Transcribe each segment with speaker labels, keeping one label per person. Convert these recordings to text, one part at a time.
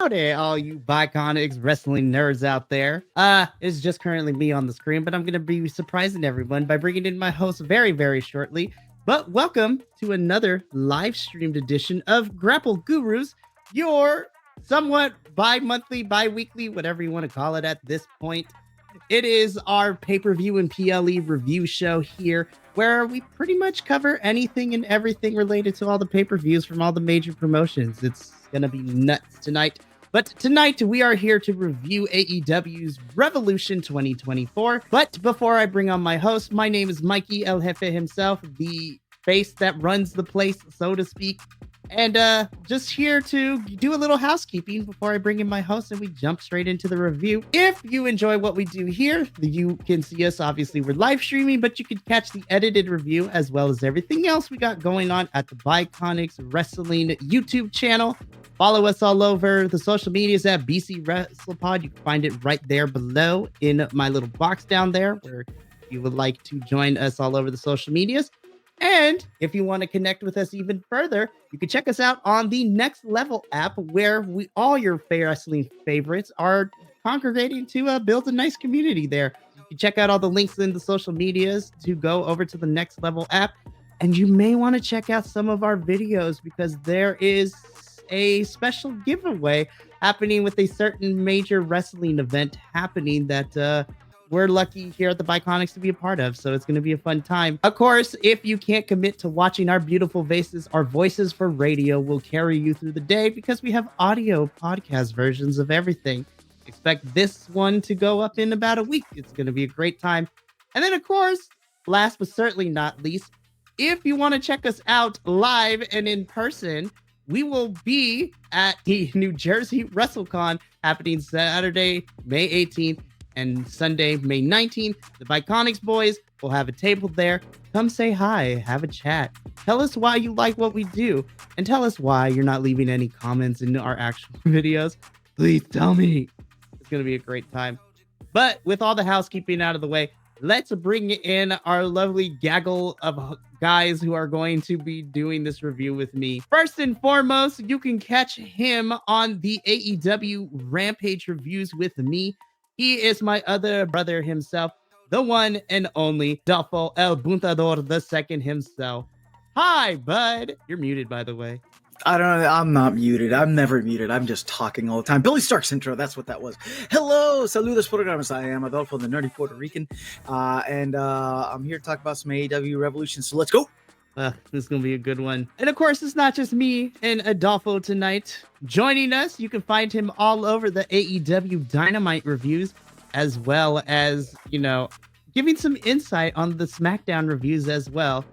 Speaker 1: Howdy, all you Bi-Conics wrestling nerds out there. It's just currently me on the screen, but I'm going to be surprising everyone by bringing in my host very, very shortly. But welcome to another live streamed edition of Grapple Gurus, your somewhat bi-monthly, bi-weekly, whatever you want to call it at this point. It is our pay-per-view and PLE review show here, where we pretty much cover anything and everything related to all the pay-per-views from all the major promotions. It's gonna be nuts tonight. But tonight we are here to review AEW's Revolution 2024. But before I bring on my host, my name is Mikey El Jefe himself, the face that runs the place, so to speak. And just here to do a little housekeeping before I bring in my host and we jump straight into the review. If you enjoy what we do here, you can see us. Obviously, we're live streaming, but you can catch the edited review as well as everything else we got going on at the Bi-Conics Wrestling YouTube channel. Follow us all over the social medias at BC WrestlePod. You can find it right there below in my little box down there where you would like to join us all over the social medias. And if you want to connect with us even further, you can check us out on the Next Level app, where all your wrestling favorites are congregating to build a nice community there. You can check out all the links in the social medias to go over to the Next Level app. And you may want to check out some of our videos because there is a special giveaway happening with a certain major wrestling event happening that we're lucky here at the Bi-Conics to be a part of, so it's going to be a fun time. Of course, if you can't commit to watching our beautiful faces, our voices for radio will carry you through the day because we have audio podcast versions of everything. Expect this one to go up in about a week. It's going to be a great time. And then, of course, last but certainly not least, if you want to check us out live and in person, we will be at the New Jersey WrestleCon happening Saturday, May 18th. And Sunday, May 19th, the Bi-Conics boys will have a table there. Come say hi, have a chat. Tell us why you like what we do. And tell us why you're not leaving any comments in our actual videos. Please tell me. It's going to be a great time. But with all the housekeeping out of the way, let's bring in our lovely gaggle of guys who are going to be doing this review with me. First and foremost, you can catch him on the AEW Rampage reviews with me. He is my other brother himself, the one and only Adolfo El Buntador II himself. Hi, bud. You're muted, by the way.
Speaker 2: I don't know. I'm not muted. I'm never muted. I'm just talking all the time. Billy Stark's intro. That's what that was. Hello. Saludos, programas. I am Adolfo, the nerdy Puerto Rican. And I'm here to talk about some AEW Revolution. So let's go.
Speaker 1: This is going to be a good one. And of course, it's not just me and Adolfo tonight. Joining us, you can find him all over the AEW Dynamite reviews, as well as, giving some insight on the SmackDown reviews as well.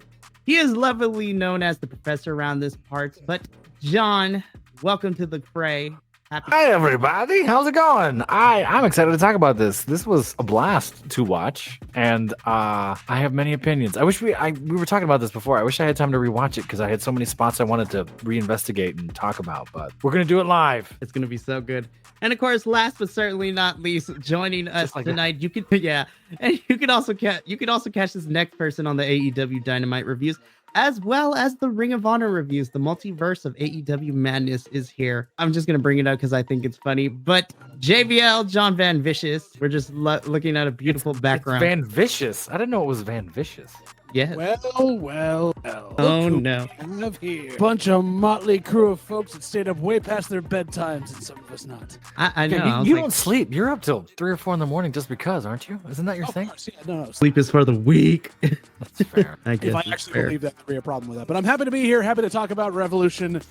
Speaker 1: He is lovingly known as the professor around this parts, but John, welcome to the fray.
Speaker 3: Hi, everybody. How's it going? I'm excited to talk about this. This was a blast to watch, and I have many opinions. I wish we were talking about this before. I wish I had time to rewatch it because I had so many spots I wanted to reinvestigate and talk about, but we're going to do it live.
Speaker 1: It's going to be so good. And of course, last but certainly not least, joining us tonight, you can also catch this next person on the AEW Dynamite reviews, as well as the Ring of Honor reviews. The multiverse of AEW madness is here. I'm just going to bring it up because I think it's funny. But JVL, John Van Vicious, we're just looking at a beautiful background.
Speaker 3: It's Van Vicious. I didn't know it was Van Vicious.
Speaker 1: Yes.
Speaker 4: Well.
Speaker 1: Oh, no.
Speaker 4: We have here bunch of motley crew of folks that stayed up way past their bedtimes, and some of us not.
Speaker 1: I know.
Speaker 3: You don't sleep. You're up till 3 or 4 in the morning just because, aren't you? Isn't that your thing?
Speaker 4: No.
Speaker 1: Sleep is for the weak.
Speaker 3: That's fair.
Speaker 1: I guess
Speaker 4: if I actually believe that, there'd be a problem with that. But I'm happy to be here, happy to talk about Revolution,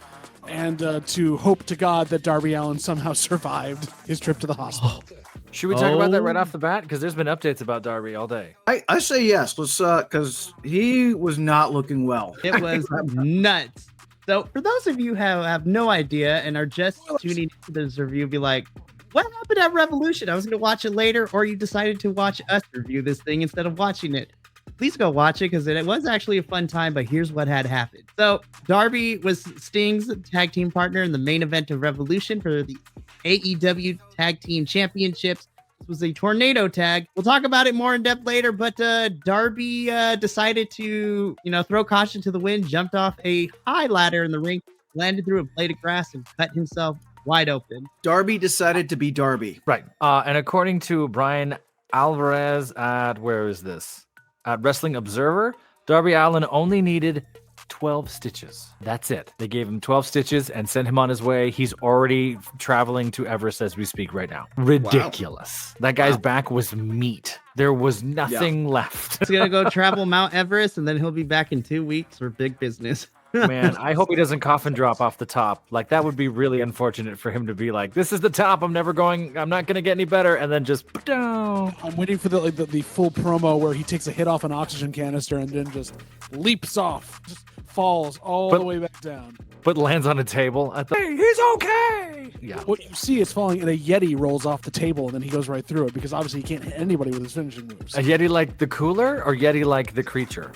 Speaker 4: and to hope to God that Darby Allin somehow survived his trip to the hospital.
Speaker 3: Should we talk about that right off the bat? Because there's been updates about Darby all day.
Speaker 2: I say yes. Let's because he was not looking well.
Speaker 1: It was nuts. So for those of you who have no idea and are just tuning into this review, be like, what happened at Revolution? I was going to watch it later, or you decided to watch us review this thing instead of watching it. Please go watch it because it was actually a fun time, but here's what had happened. So Darby was Sting's tag team partner in the main event of Revolution for the AEW Tag Team Championships. This was a tornado tag. We'll talk about it more in depth later, but Darby decided to, throw caution to the wind, jumped off a high ladder in the ring, landed through a blade of grass and cut himself wide open.
Speaker 2: Darby decided to be Darby.
Speaker 3: Right. And according to Brian Alvarez at where is this? At Wrestling Observer, Darby Allin only needed 12 stitches. That's it. They gave him 12 stitches and sent him on his way. He's already traveling to Everest as we speak right now. Ridiculous. That guy's back was meat. There was nothing left.
Speaker 1: He's going to go travel Mount Everest, and then he'll be back in 2 weeks for big business.
Speaker 3: Man, I hope he doesn't coffin drop off the top. Like, that would be really unfortunate for him to be like, this is the top. I'm not going to get any better. And then just, down.
Speaker 4: I'm waiting for the full promo where he takes a hit off an oxygen canister and then just leaps off, just falls all the way back down.
Speaker 3: But lands on a table. Hey, he's okay. Yeah.
Speaker 4: What you see is falling, and a Yeti rolls off the table, and then he goes right through it because obviously he can't hit anybody with his finishing moves.
Speaker 3: A Yeti like the cooler or Yeti like the creature?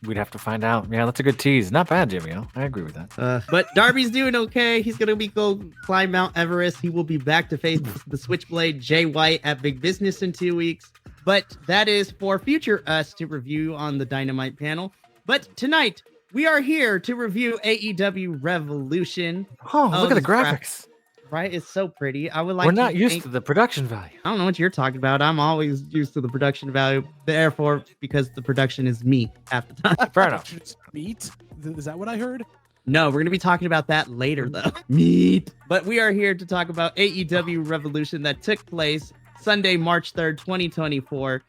Speaker 3: We'd have to find out. Yeah, that's a good tease. Not bad, Jimmy. I agree with that.
Speaker 1: But Darby's doing okay. He's going to go climb Mount Everest. He will be back to face the Switchblade Jay White at Big Business in 2 weeks. But that is for future us to review on the Dynamite panel. But tonight, we are here to review AEW Revolution.
Speaker 3: Oh, look at the graphics.
Speaker 1: Right? It's so pretty. I would like
Speaker 3: We're not used to the production value.
Speaker 1: I don't know what you're talking about. I'm always used to the production value. Therefore, because the production is meat half the time.
Speaker 3: Fair enough.
Speaker 4: Meat? Is that what I heard?
Speaker 1: No, we're going to be talking about that later, though. Meat. But we are here to talk about AEW Revolution that took place Sunday, March 3rd, 2024.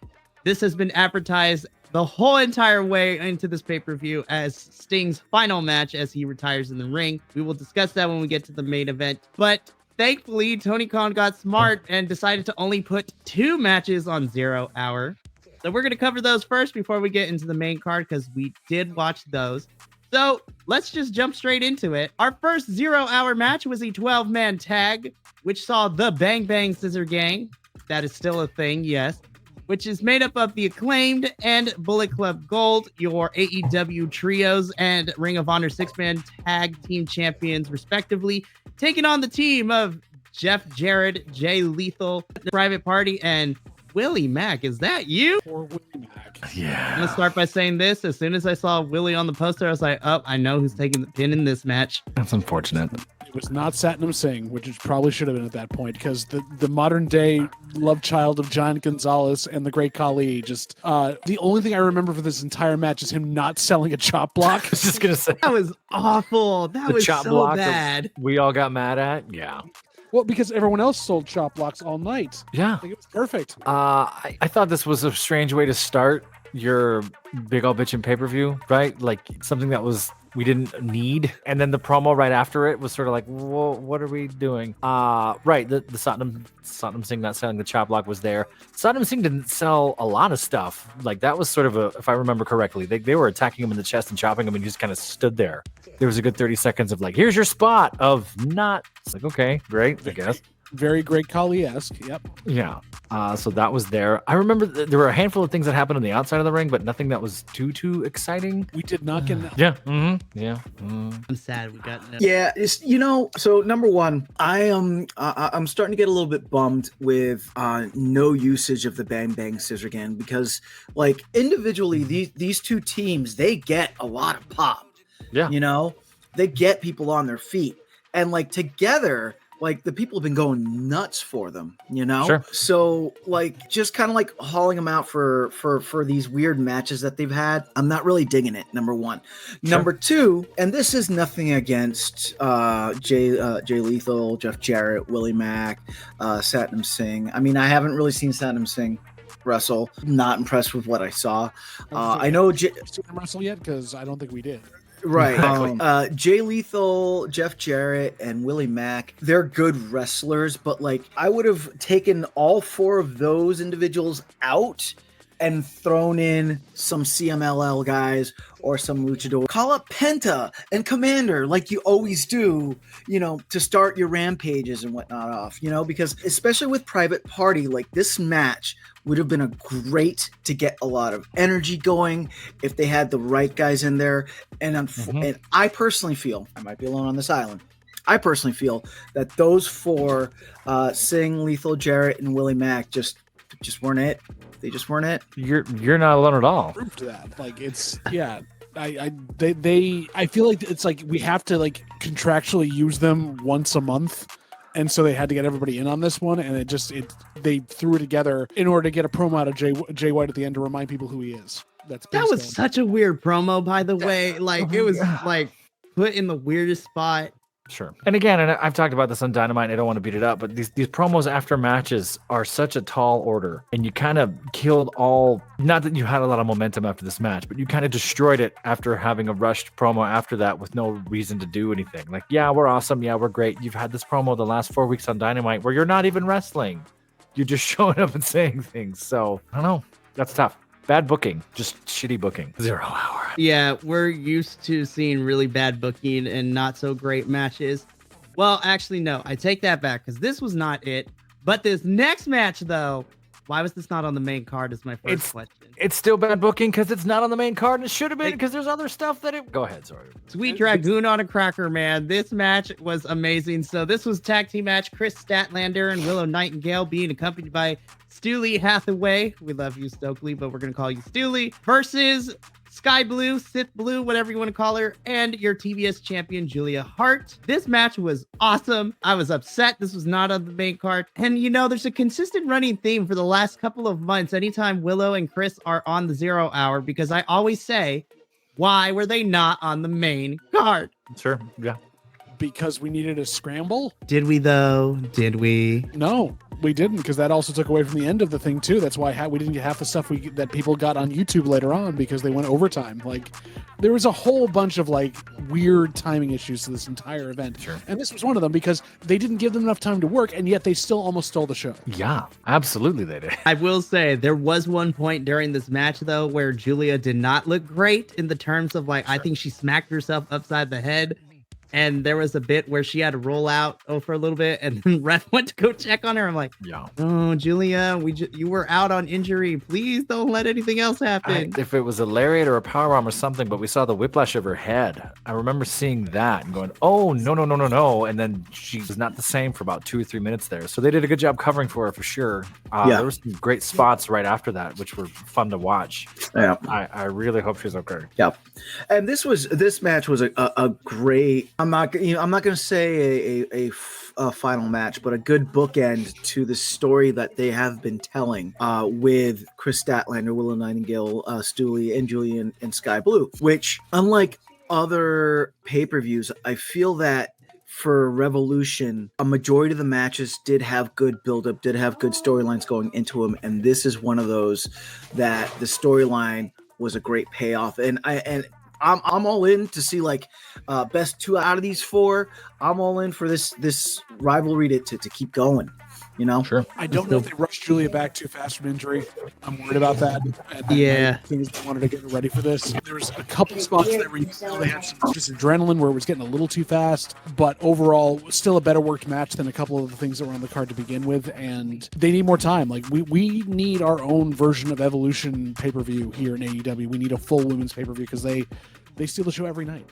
Speaker 1: This has been advertised the whole entire way into this pay-per-view as Sting's final match as he retires in the ring. We will discuss that when we get to the main event. But thankfully, Tony Khan got smart and decided to only put 2 matches on 0 Hour. So we're going to cover those first before we get into the main card because we did watch those. So let's just jump straight into it. Our first 0 Hour match was a 12-man tag, which saw the Bang Bang Scissor Gang. That is still a thing, yes. Which is made up of the Acclaimed and Bullet Club Gold, your AEW trios and Ring of Honor 6-man tag team champions, respectively, taking on the team of Jeff Jarrett, Jay Lethal, the Private Party, and Willie Mack. Is that you?
Speaker 4: Or Willie Mack.
Speaker 3: Yeah.
Speaker 1: I'm going to start by saying this. As soon as I saw Willie on the poster, I was like, oh, I know who's taking the pin in this match.
Speaker 3: That's unfortunate.
Speaker 4: It was not Satnam Singh, which it probably should have been at that point, because the modern day love child of John Gonzalez and the Great Khali, just the only thing I remember for this entire match is him not selling a chop block.
Speaker 3: I was just gonna say
Speaker 1: That was awful. That was
Speaker 3: chop
Speaker 1: so
Speaker 3: block
Speaker 1: bad.
Speaker 3: we all got mad at. Yeah.
Speaker 4: Well, because everyone else sold chop blocks all night.
Speaker 3: Yeah.
Speaker 4: I think it was perfect.
Speaker 3: I thought this was a strange way to start your big ol' bitchin' pay-per-view, right? Like something that we didn't need. And then the promo right after it was sort of like, well, what are we doing? Right. The Satnam Singh not selling the chop block was there. Satnam Singh didn't sell a lot of stuff. Like that was sort of if I remember correctly, they were attacking him in the chest and chopping him and he just kind of stood there. There was a good 30 seconds of like, here's your spot of not. It's like, okay, great, I guess.
Speaker 4: Very Great Khali-esque. Yep.
Speaker 3: Yeah. So that was there. I remember there were a handful of things that happened on the outside of the ring, but nothing that was too exciting.
Speaker 4: We did not get
Speaker 3: Yeah. Mm-hmm. Yeah.
Speaker 1: I'm sad we got no.
Speaker 2: Yeah, it's so number one, I'm starting to get a little bit bummed with no usage of the Bang Bang Scissor Gang because like individually these two teams they get a lot of pop.
Speaker 3: Yeah.
Speaker 2: You know, they get people on their feet and like together. Like the people have been going nuts for them, you know?
Speaker 3: Sure.
Speaker 2: So like just kind of like hauling them out for these weird matches that they've had. I'm not really digging it. Number one. Sure. Number two, and this is nothing against Jay Lethal, Jeff Jarrett, Willie Mack, Satnam Singh. I mean, I haven't really seen Satnam Singh wrestle. Not impressed with what I saw. I know
Speaker 4: seen him wrestle yet because I don't think we did.
Speaker 2: Right. Jay Lethal, Jeff Jarrett, and Willie Mack, they're good wrestlers, but like I would have taken all 4 of those individuals out and thrown in some CMLL guys or some luchador. Call up Penta and Commander like you always do, you know, to start your rampages and whatnot off, you know, because especially with Private Party, like this match would have been a great to get a lot of energy going if they had the right guys in there. And, and I personally feel, I might be alone on this island, I personally feel that those 4, Singh, Lethal, Jarrett, and Willie Mack just weren't it. They just weren't it.
Speaker 3: You're not alone at all.
Speaker 4: Proof to that. Like it's, yeah. I feel like it's like we have to like contractually use them once a month. And so they had to get everybody in on this one, and they threw it together in order to get a promo out of Jay White at the end to remind people who he is.
Speaker 1: That was such a weird promo, by the way. Like it was like put in the weirdest spot.
Speaker 3: Sure. And again, and I've talked about this on Dynamite, and I don't want to beat it up, but these promos after matches are such a tall order, and you kind of killed not that you had a lot of momentum after this match, but you kind of destroyed it after having a rushed promo after that with no reason to do anything. Like, yeah, we're awesome. Yeah, we're great. You've had this promo the last 4 weeks on Dynamite where you're not even wrestling. You're just showing up and saying things. So, I don't know. That's tough. Bad booking, just shitty booking. 0 hour.
Speaker 1: Yeah, we're used to seeing really bad booking and not so great matches. Well, actually, no, I take that back because this was not it. But this next match, though, why was this not on the main card is my first question.
Speaker 3: It's still bad booking because it's not on the main card, and it should have been because there's other stuff that it... Go ahead, sorry.
Speaker 1: Sweet Dragoon on a cracker, man. This match was amazing. So this was tag team match. Chris Statlander and Willow Nightingale being accompanied by Stoolie Hathaway. We love you, Stokely, but we're going to call you Stoolie. Versus Sky Blue, Sith Blue, whatever you want to call her, and your TBS champion, Julia Hart. This match was awesome. I was upset this was not on the main card. And, you know, there's a consistent running theme for the last couple of months anytime Willow and Chris are on the 0 hour, because I always say, why were they not on the main card?
Speaker 3: Sure, yeah.
Speaker 4: Because we needed a scramble?
Speaker 1: Did we, though? Did we?
Speaker 4: No, we didn't, because that also took away from the end of the thing, too. That's why we didn't get half the stuff that people got on YouTube later on, because they went overtime. Like, there was a whole bunch of, like, weird timing issues to this entire event.
Speaker 3: Sure.
Speaker 4: And this was one of them, because they didn't give them enough time to work, and yet they still almost stole the show.
Speaker 3: Yeah, absolutely they did.
Speaker 1: I will say, there was one point during this match, though, where Julia did not look great in the terms of, like, sure. I think she smacked herself upside the head. And there was a bit where she had to roll out for a little bit, and then ref went to go check on her. I'm like,
Speaker 3: yeah.
Speaker 1: Oh, Julia, you were out on injury. Please don't let anything else happen.
Speaker 3: If it was a lariat or a powerbomb or something, but we saw the whiplash of her head. I remember seeing that and going, oh, no. And then she was not the same for about 2 or 3 minutes there. So they did a good job covering for her for sure. There were some great spots right after that, which were fun to watch.
Speaker 2: Yeah.
Speaker 3: I really hope she's okay.
Speaker 2: Yeah. And this match was a great, I'm not going to say a final match, but a good bookend to the story that they have been telling with Chris Statlander, Willow Nightingale, Stoolie, and Julian and Sky Blue, which, unlike other pay-per-views, I feel that for Revolution, a majority of the matches did have good build-up, did have good storylines going into them, and this is one of those that the storyline was a great payoff. And I'm all in to see like best 2 out of these 4. I'm all in for this rivalry to keep going. You know,
Speaker 3: sure.
Speaker 4: I don't know if they rushed Julia back too fast from injury. I'm worried about that.
Speaker 1: Yeah,
Speaker 4: things they wanted to get her ready for this. There was a couple spots there where they had some just adrenaline where it was getting a little too fast, but overall, still a better worked match than a couple of the things that were on the card to begin with. And they need more time. Like we need our own version of Evolution pay-per-view here in AEW. We need a full women's pay-per-view because they steal the show every night.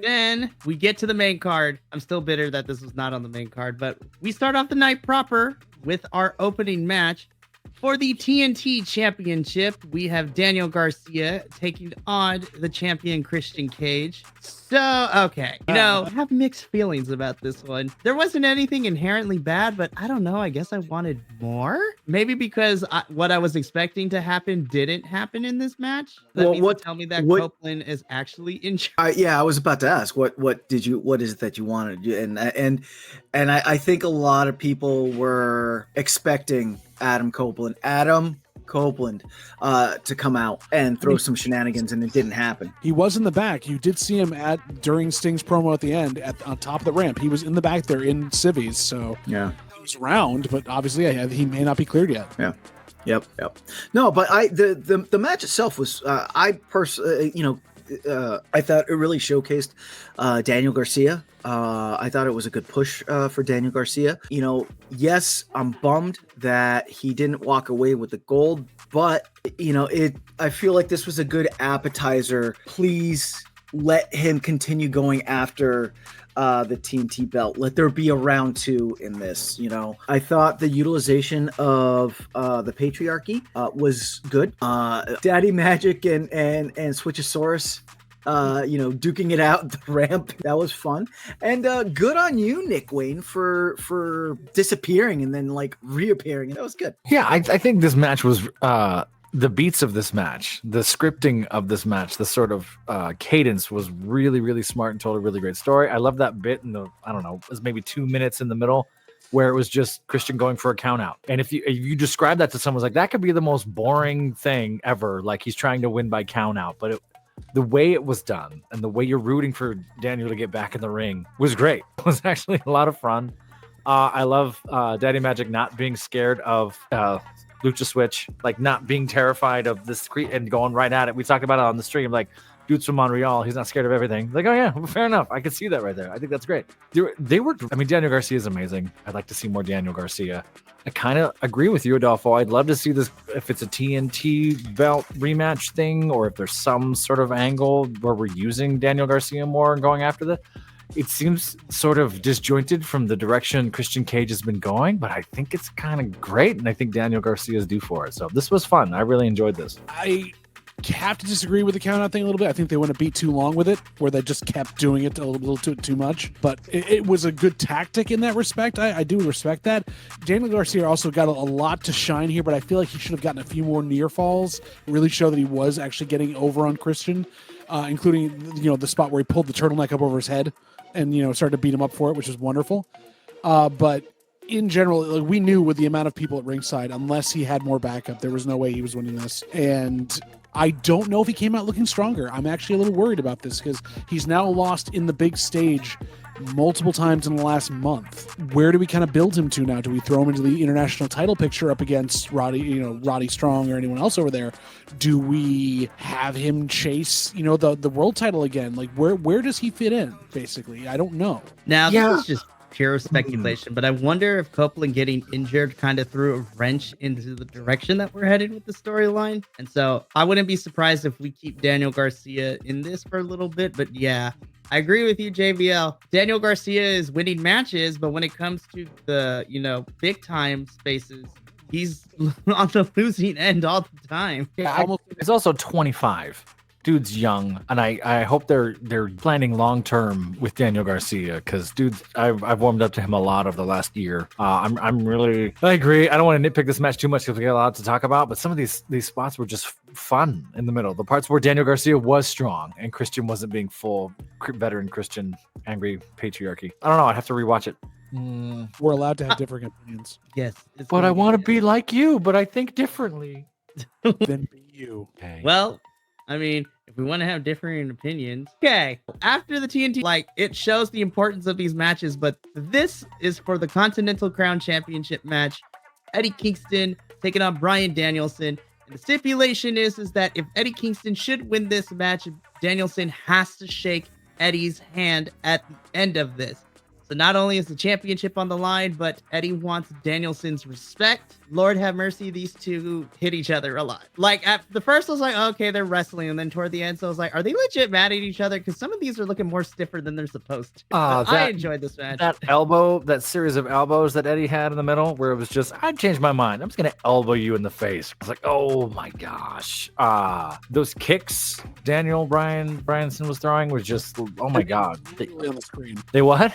Speaker 1: Then we get to the main card. I'm still bitter that this was not on the main card, but we start off the night proper with our opening match. For the TNT Championship, we have Daniel Garcia taking on the champion Christian Cage. So, okay. I have mixed feelings about this one. There wasn't anything inherently bad, but I don't know. I guess I wanted more. Maybe because what I was expecting to happen didn't happen in this match. That means to tell me that Copeland is actually in charge.
Speaker 2: Yeah, I was about to ask, what is it that you wanted? And I think a lot of people were expecting Adam Copeland to come out and throw some shenanigans, and it didn't happen.
Speaker 4: He was in the back. You did see him during Sting's promo at the end on top of the ramp. He was in the back there in civvies, so yeah, he was around, but obviously he may not be cleared yet.
Speaker 2: Yeah. Yep. No, but the match itself was I thought it really showcased Daniel Garcia. I thought it was a good push for Daniel Garcia. Yes, I'm bummed that he didn't walk away with the gold, but I feel like this was a good appetizer. Please let him continue going after the TNT belt. Let there be a round 2 in this. I thought the utilization of the patriarchy was good. Daddy Magic and Switchosaurus duking it out the ramp. That was fun. And good on you, Nick Wayne, for disappearing and then like reappearing. That was good.
Speaker 3: Yeah, I think this match was the beats of this match, the scripting of this match, the sort of cadence was really, really smart and told a really great story. I love that bit in it was maybe 2 minutes in the middle where it was just Christian going for a count out. And if you describe that to someone, like that could be the most boring thing ever. Like he's trying to win by count out, but the way it was done and the way you're rooting for Daniel to get back in the ring was great. It was actually a lot of fun. I love Daddy Magic not being scared of Lucha Switch, like not being terrified of this and going right at it. We talked about it on the stream, like dudes from Montreal, he's not scared of everything. Like, oh yeah, well, fair enough. I can see that right there. I think that's great. Daniel Garcia is amazing. I'd like to see more Daniel Garcia. I kind of agree with you, Adolfo. I'd love to see this, if it's a TNT belt rematch thing, or if there's some sort of angle where we're using Daniel Garcia more and going after this. It seems sort of disjointed from the direction Christian Cage has been going, but I think it's kind of great, and I think Daniel Garcia is due for it. So this was fun. I really enjoyed this.
Speaker 4: I have to disagree with the count out thing a little bit. I think they went a beat too long with it, where they just kept doing it a little too much. But it was a good tactic in that respect. I do respect that. Daniel Garcia also got a lot to shine here, but I feel like he should have gotten a few more near falls, really show that he was actually getting over on Christian, including the spot where he pulled the turtleneck up over his head and started to beat him up for it, which was wonderful. But in general, we knew with the amount of people at ringside, unless he had more backup, there was no way he was winning this. And I don't know if he came out looking stronger. I'm actually a little worried about this because he's now lost in the big stage multiple times in the last month. Where do we kind of build him to now? Do we throw him into the international title picture up against Roddy Strong or anyone else over there? Do we have him chase, the world title again? Like where does he fit in? Basically, I don't know.
Speaker 1: Now, this is just pure speculation, but I wonder if Copeland getting injured kind of threw a wrench into the direction that we're headed with the storyline. And so I wouldn't be surprised if we keep Daniel Garcia in this for a little bit. But yeah, I agree with you, JVL. Daniel Garcia is winning matches, but when it comes to the, big time spaces, he's on the losing end all the time.
Speaker 3: Yeah, it's also 25. Dude's young, and I hope they're planning long term with Daniel Garcia, because I've warmed up to him a lot over the last year. I agree. I don't want to nitpick this match too much because we got a lot to talk about, but some of these spots were just fun in the middle. The parts where Daniel Garcia was strong and Christian wasn't being full veteran Christian angry patriarchy. I don't know. I'd have to rewatch it.
Speaker 4: We're allowed to have different opinions.
Speaker 1: Yes,
Speaker 3: but I want to be like you, but I think differently.
Speaker 4: Then be you.
Speaker 3: Okay.
Speaker 1: Well, I mean, if we want to have differing opinions. Okay, after the TNT, it shows the importance of these matches, but this is for the Continental Crown Championship match. Eddie Kingston taking on Bryan Danielson. And the stipulation is that if Eddie Kingston should win this match, Danielson has to shake Eddie's hand at the end of this. So not only is the championship on the line, but Eddie wants Danielson's respect. Lord have mercy, these two hit each other a lot. At the first, I was like, okay, they're wrestling. And then toward the end, so I was like, are they legit mad at each other? Because some of these are looking more stiffer than they're supposed to. I enjoyed this match.
Speaker 3: That series of elbows that Eddie had in the middle, where it was just, I changed my mind. I'm just going to elbow you in the face. I was like, oh my gosh. Those kicks Bryanson was throwing was just, oh my God.
Speaker 4: On the screen.
Speaker 3: They what?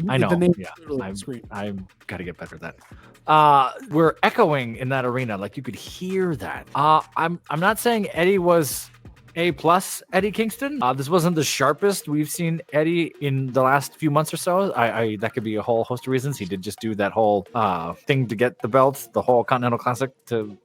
Speaker 3: I know.
Speaker 4: Yeah,
Speaker 3: I've got to get better at that. We're echoing in that arena, like you could hear that. I'm not saying Eddie was A+ Eddie Kingston. This wasn't the sharpest we've seen Eddie in the last few months or so. I that could be a whole host of reasons. He did just do that whole thing to get the belt, the whole Continental Classic, to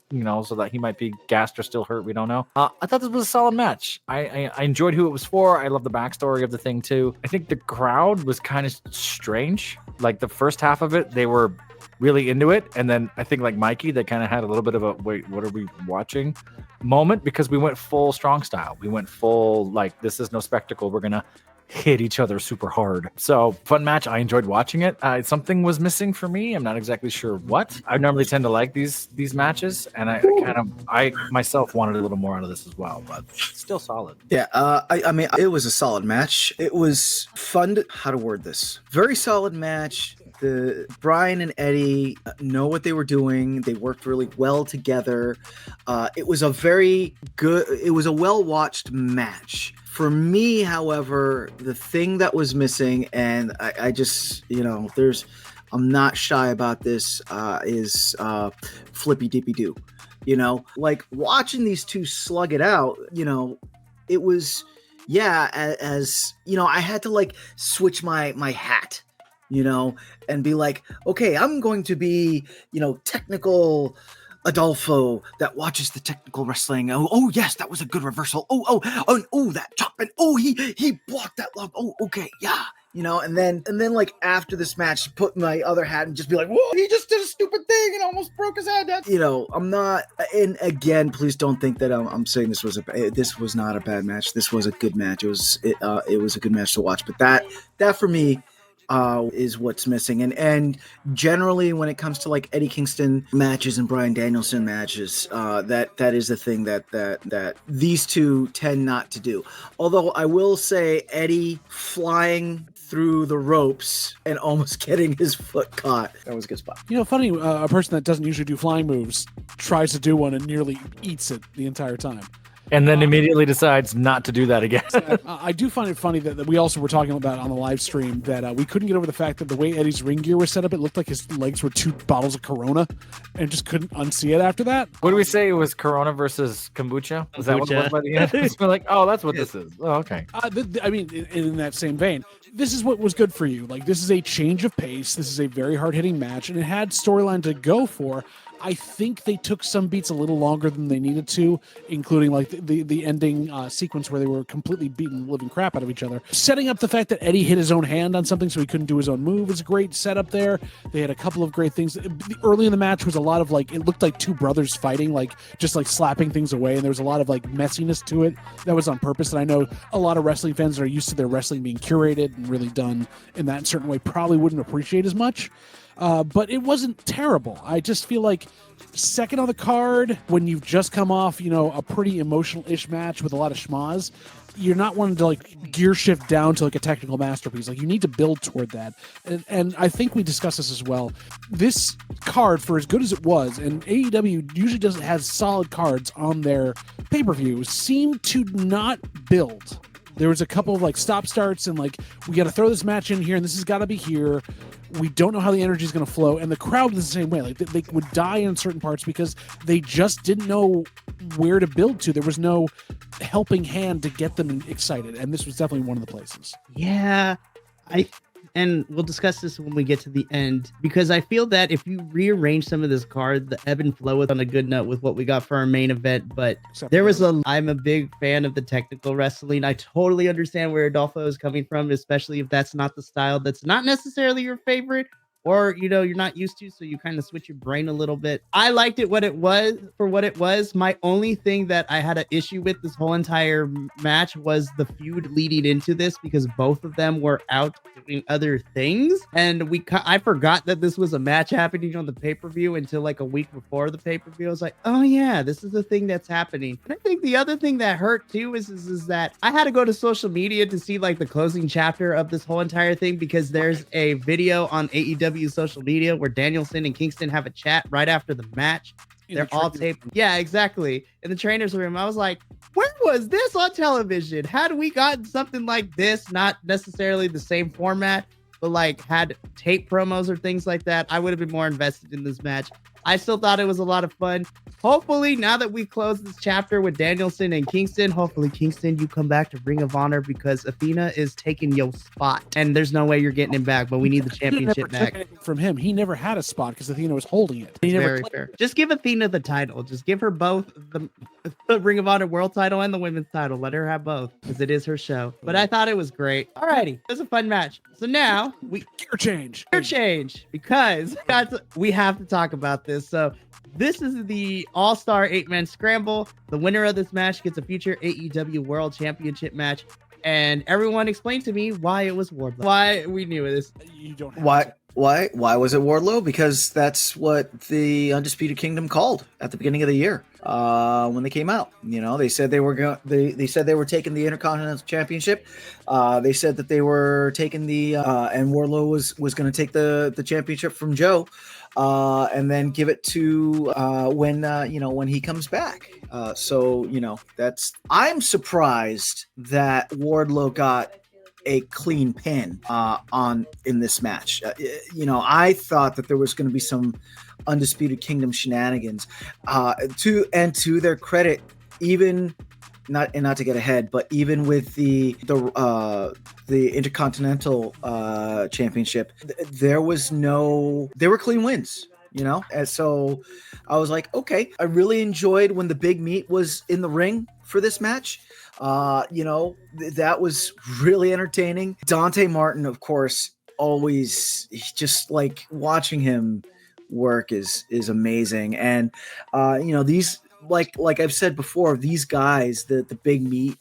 Speaker 3: so that he might be gassed or still hurt. We don't know. I thought this was a solid match. I enjoyed who it was for. I love the backstory of the thing too. I think the crowd was kind of strange. Like the first half of it, they were really into it, and then I think like Mikey, they kind of had a little bit of a wait, what are we watching moment, because we went full strong style. We went full like, this is no spectacle. We're gonna hit each other super hard. So fun match. I enjoyed watching it. Something was missing for me. I'm not exactly sure what. I normally tend to like these matches, and I myself wanted a little more out of this as well, but still solid.
Speaker 2: Yeah, I mean, it was a solid match. It was fun how to word this. Very solid match. the Brian and Eddie know what they were doing. They worked really well together. It was a well-watched match. For me, however, the thing that was missing, and I just, I'm not shy about this, is Flippy Dippy Doo. Like watching these two slug it out, it was, I had to like switch my hat, and be like, okay, I'm going to be, technical Adolfo that watches the technical wrestling. Oh yes, that was a good reversal. Oh, that chop, and he blocked that log. Oh, okay, yeah. And then like after this match, put my other hat and just be like, whoa, he just did a stupid thing and almost broke his head. I'm not, and again, please don't think that I'm saying this was not a bad match. This was a good match. It was a good match to watch, but that for me is what's missing. And generally when it comes to like Eddie Kingston matches and Bryan Danielson matches, that is the thing that these two tend not to do. Although I will say Eddie flying through the ropes and almost getting his foot caught, that was a good spot.
Speaker 4: Funny, a person that doesn't usually do flying moves tries to do one and nearly eats it the entire time.
Speaker 3: And then immediately decides not to do that again.
Speaker 4: I do find it funny that we also were talking about on the live stream that we couldn't get over the fact that the way Eddie's ring gear was set up, it looked like his legs were 2 bottles of Corona and just couldn't unsee it after that.
Speaker 3: What do we say? It was Corona versus kombucha? Is that what it was by the end? We're like, oh, that's what this is. Oh, okay.
Speaker 4: In that same vein, this is what was good for you. Like, this is a change of pace. This is a very hard-hitting match, and it had storyline to go for. I think they took some beats a little longer than they needed to, including like the ending sequence where they were completely beating the living crap out of each other. Setting up the fact that Eddie hit his own hand on something so he couldn't do his own move is a great setup there. They had a couple of great things. Early in the match was a lot of like, it looked like two brothers fighting, like just like slapping things away, and there was a lot of like messiness to it that was on purpose. And I know a lot of wrestling fans that are used to their wrestling being curated and really done in that certain way probably wouldn't appreciate as much. But it wasn't terrible. I just feel like second on the card, when you've just come off, a pretty emotional-ish match with a lot of schmaz, you're not wanting to like gear shift down to like a technical masterpiece. Like you need to build toward that. And I think we discussed this as well. This card, for as good as it was, and AEW usually has solid cards on their pay-per-views, seem to not build. There was a couple of like stop starts and like, we got to throw this match in here and this has got to be here. We don't know how the energy is going to flow. And the crowd was the same way. Like they would die in certain parts because they just didn't know where to build to. There was no helping hand to get them excited. And this was definitely one of the places.
Speaker 1: Yeah. And we'll discuss this when we get to the end, because I feel that if you rearrange some of this card, the ebb and flow was on a good note with what we got for our main event. But I'm a big fan of the technical wrestling. I totally understand where Adolfo is coming from, especially if that's not the style that's not necessarily your favorite, or, you're not used to, so you kind of switch your brain a little bit. I liked it for what it was. My only thing that I had an issue with this whole entire match was the feud leading into this, because both of them were out doing other things. And I forgot that this was a match happening on the pay-per-view until like a week before the pay-per-view. I was like, oh yeah, this is the thing that's happening. And I think the other thing that hurt too is that I had to go to social media to see like the closing chapter of this whole entire thing, because there's a video on AEW social media where Danielson and Kingston have a chat right after the match. They're all taped. Yeah, exactly. In the trainer's room. I was like, where was this on television? Had we gotten something like this, not necessarily the same format, but like had tape promos or things like that, I would have been more invested in this match. I still thought it was a lot of fun. Hopefully, now that we close this chapter with Danielson and Kingston, hopefully, Kingston, you come back to Ring of Honor, because Athena is taking your spot. And there's no way you're getting him back, but we need the championship back.
Speaker 4: From him, he never had a spot because Athena was holding it.
Speaker 1: Very fair. Just give Athena the title. Just give her both the Ring of Honor world title and the women's title. Let her have both, because it is her show. But I thought it was great. Alrighty, it was a fun match. So now
Speaker 4: gear change,
Speaker 1: because we have to talk about this. So this is the All-Star 8-Man Scramble. The winner of this match gets a future AEW World Championship match. And everyone explained to me why it was Wardlow. Why we knew this.
Speaker 4: You don't have
Speaker 2: Why? Why was it Wardlow? Because that's what the Undisputed Kingdom called at the beginning of the year when they came out. You know, they said they were they said they were taking the Intercontinental Championship. They said that they were taking the and Wardlow was going to take the championship from Joe and then give it to when he comes back. So I'm surprised that Wardlow got a clean pin in this match. I thought that there was going to be some Undisputed Kingdom shenanigans. To their credit, even not to get ahead, but even with the Intercontinental Championship, there were clean wins. And so I was like, okay, I really enjoyed when the Big Meat was in the ring for this match. That was really entertaining. Dante Martin, of course, always just like watching him work is amazing. And these like I've said before, these guys, the Big Meat,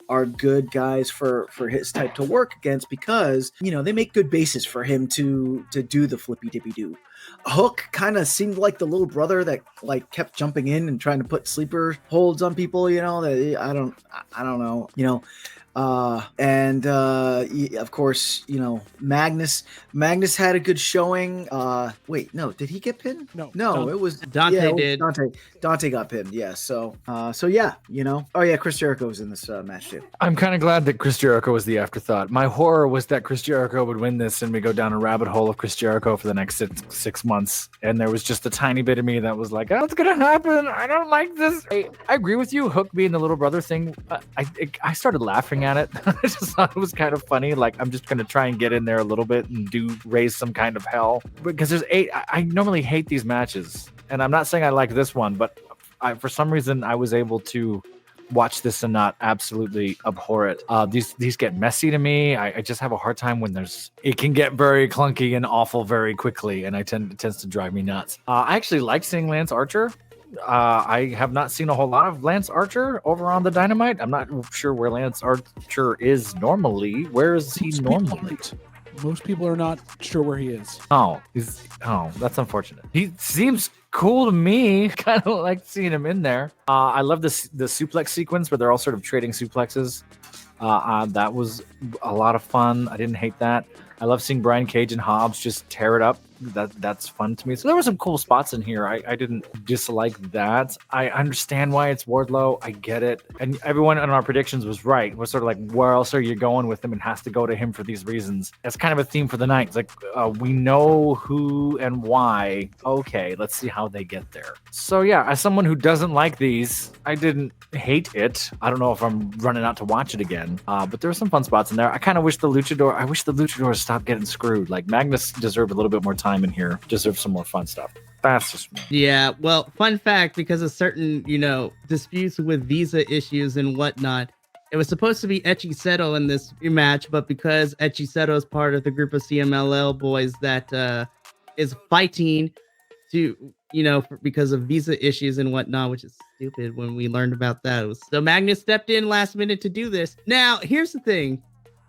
Speaker 2: are good guys for his type to work against because they make good bases for him to do the flippy dippy do. Hook kind of seemed like the little brother that like kept jumping in and trying to put sleeper holds on people. That I don't know. Of course, Magnus had a good showing. Wait, no, did he get pinned? No, it was
Speaker 1: Dante did.
Speaker 2: Dante got pinned. Yeah. So yeah, Oh yeah, Chris Jericho was in this match too.
Speaker 3: I'm kind of glad that Chris Jericho was the afterthought. My horror was that Chris Jericho would win this and we go down a rabbit hole of Chris Jericho for the next 6 months. And there was just a tiny bit of me that was like, oh, it's going to happen. I don't like this. I agree with you. Hook being the little brother thing. I started laughing at it. I just thought it was kind of funny. Like, I'm just going to try and get in there a little bit and raise some kind of hell. Because there's 8. I normally hate these matches. And I'm not saying I like this one, but for some reason, I was able to watch this and not absolutely abhor it. These get messy to me. I just have a hard time when it can get very clunky and awful very quickly, and it tends to drive me nuts. I actually like seeing Lance Archer. I have not seen a whole lot of Lance Archer over on the Dynamite. I'm not sure where Lance Archer is normally. Where is he normally?
Speaker 4: Most people are not sure where he is.
Speaker 3: Oh, that's unfortunate. He seems cool to me. Kind of like seeing him in there. I love the suplex sequence where they're all sort of trading suplexes. That was a lot of fun. I didn't hate that. I love seeing Brian Cage and Hobbs just tear it up. That's fun to me. So there were some cool spots in here. I didn't dislike that. I understand why it's Wardlow. I get it. And everyone in our predictions was right. We're sort of like, where else are you going with him? And has to go to him for these reasons. That's kind of a theme for the night. It's like, we know who and why. Okay, let's see how they get there. So yeah, as someone who doesn't like these, I didn't hate it. I don't know if I'm running out to watch it again. But there were some fun spots in there. I kind of wish the Luchadors stopped getting screwed. Like, Magnus deserved a little bit more time in here, deserve some more fun stuff. That's just me.
Speaker 1: Yeah, well, fun fact, because of certain, disputes with visa issues and whatnot, it was supposed to be Echiseto in this match, but because Echiseto is part of the group of CMLL boys that is fighting to, because of visa issues and whatnot, which is stupid when we learned about that. So Magnus stepped in last minute to do this. Now, here's the thing.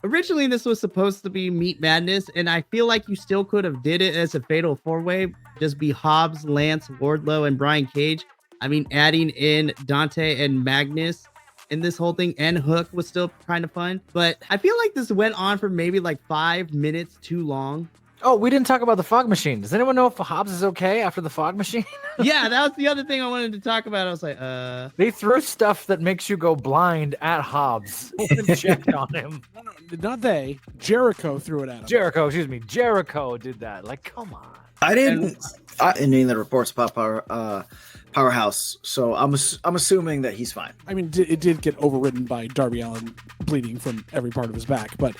Speaker 1: Originally, this was supposed to be Meat Madness, and I feel like you still could have did it as a fatal four-way. Just be Hobbs, Lance, Wardlow, and Brian Cage. I mean, adding in Dante and Magnus in this whole thing, and Hook was still kind of fun. But I feel like this went on for maybe like 5 minutes too long.
Speaker 3: Oh, we didn't talk about the fog machine. Does anyone know if Hobbs is okay after the fog machine?
Speaker 1: Yeah, that was the other thing I wanted to talk about. I was like,
Speaker 3: They threw stuff that makes you go blind at Hobbs and checked on him.
Speaker 4: Not they. Jericho threw it at him.
Speaker 3: Jericho did that. Like, come on.
Speaker 2: I didn't. In any of the reports about Powerhouse, so I'm assuming that he's fine.
Speaker 4: I mean, it did get overridden by Darby Allin bleeding from every part of his back, but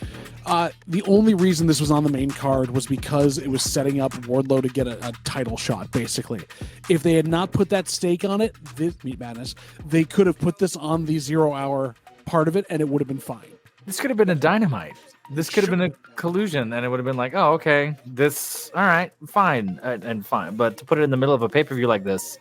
Speaker 4: the only reason this was on the main card was because it was setting up Wardlow to get a title shot, basically. If they had not put that stake on it, this Meat Madness, they could have put this on the 0 hour part of it, and it would have been fine.
Speaker 3: This could have been a Dynamite. This could have been a collusion, and it would have been like, oh, okay, this, all right, fine, and fine. But to put it in the middle of a pay-per-view like this,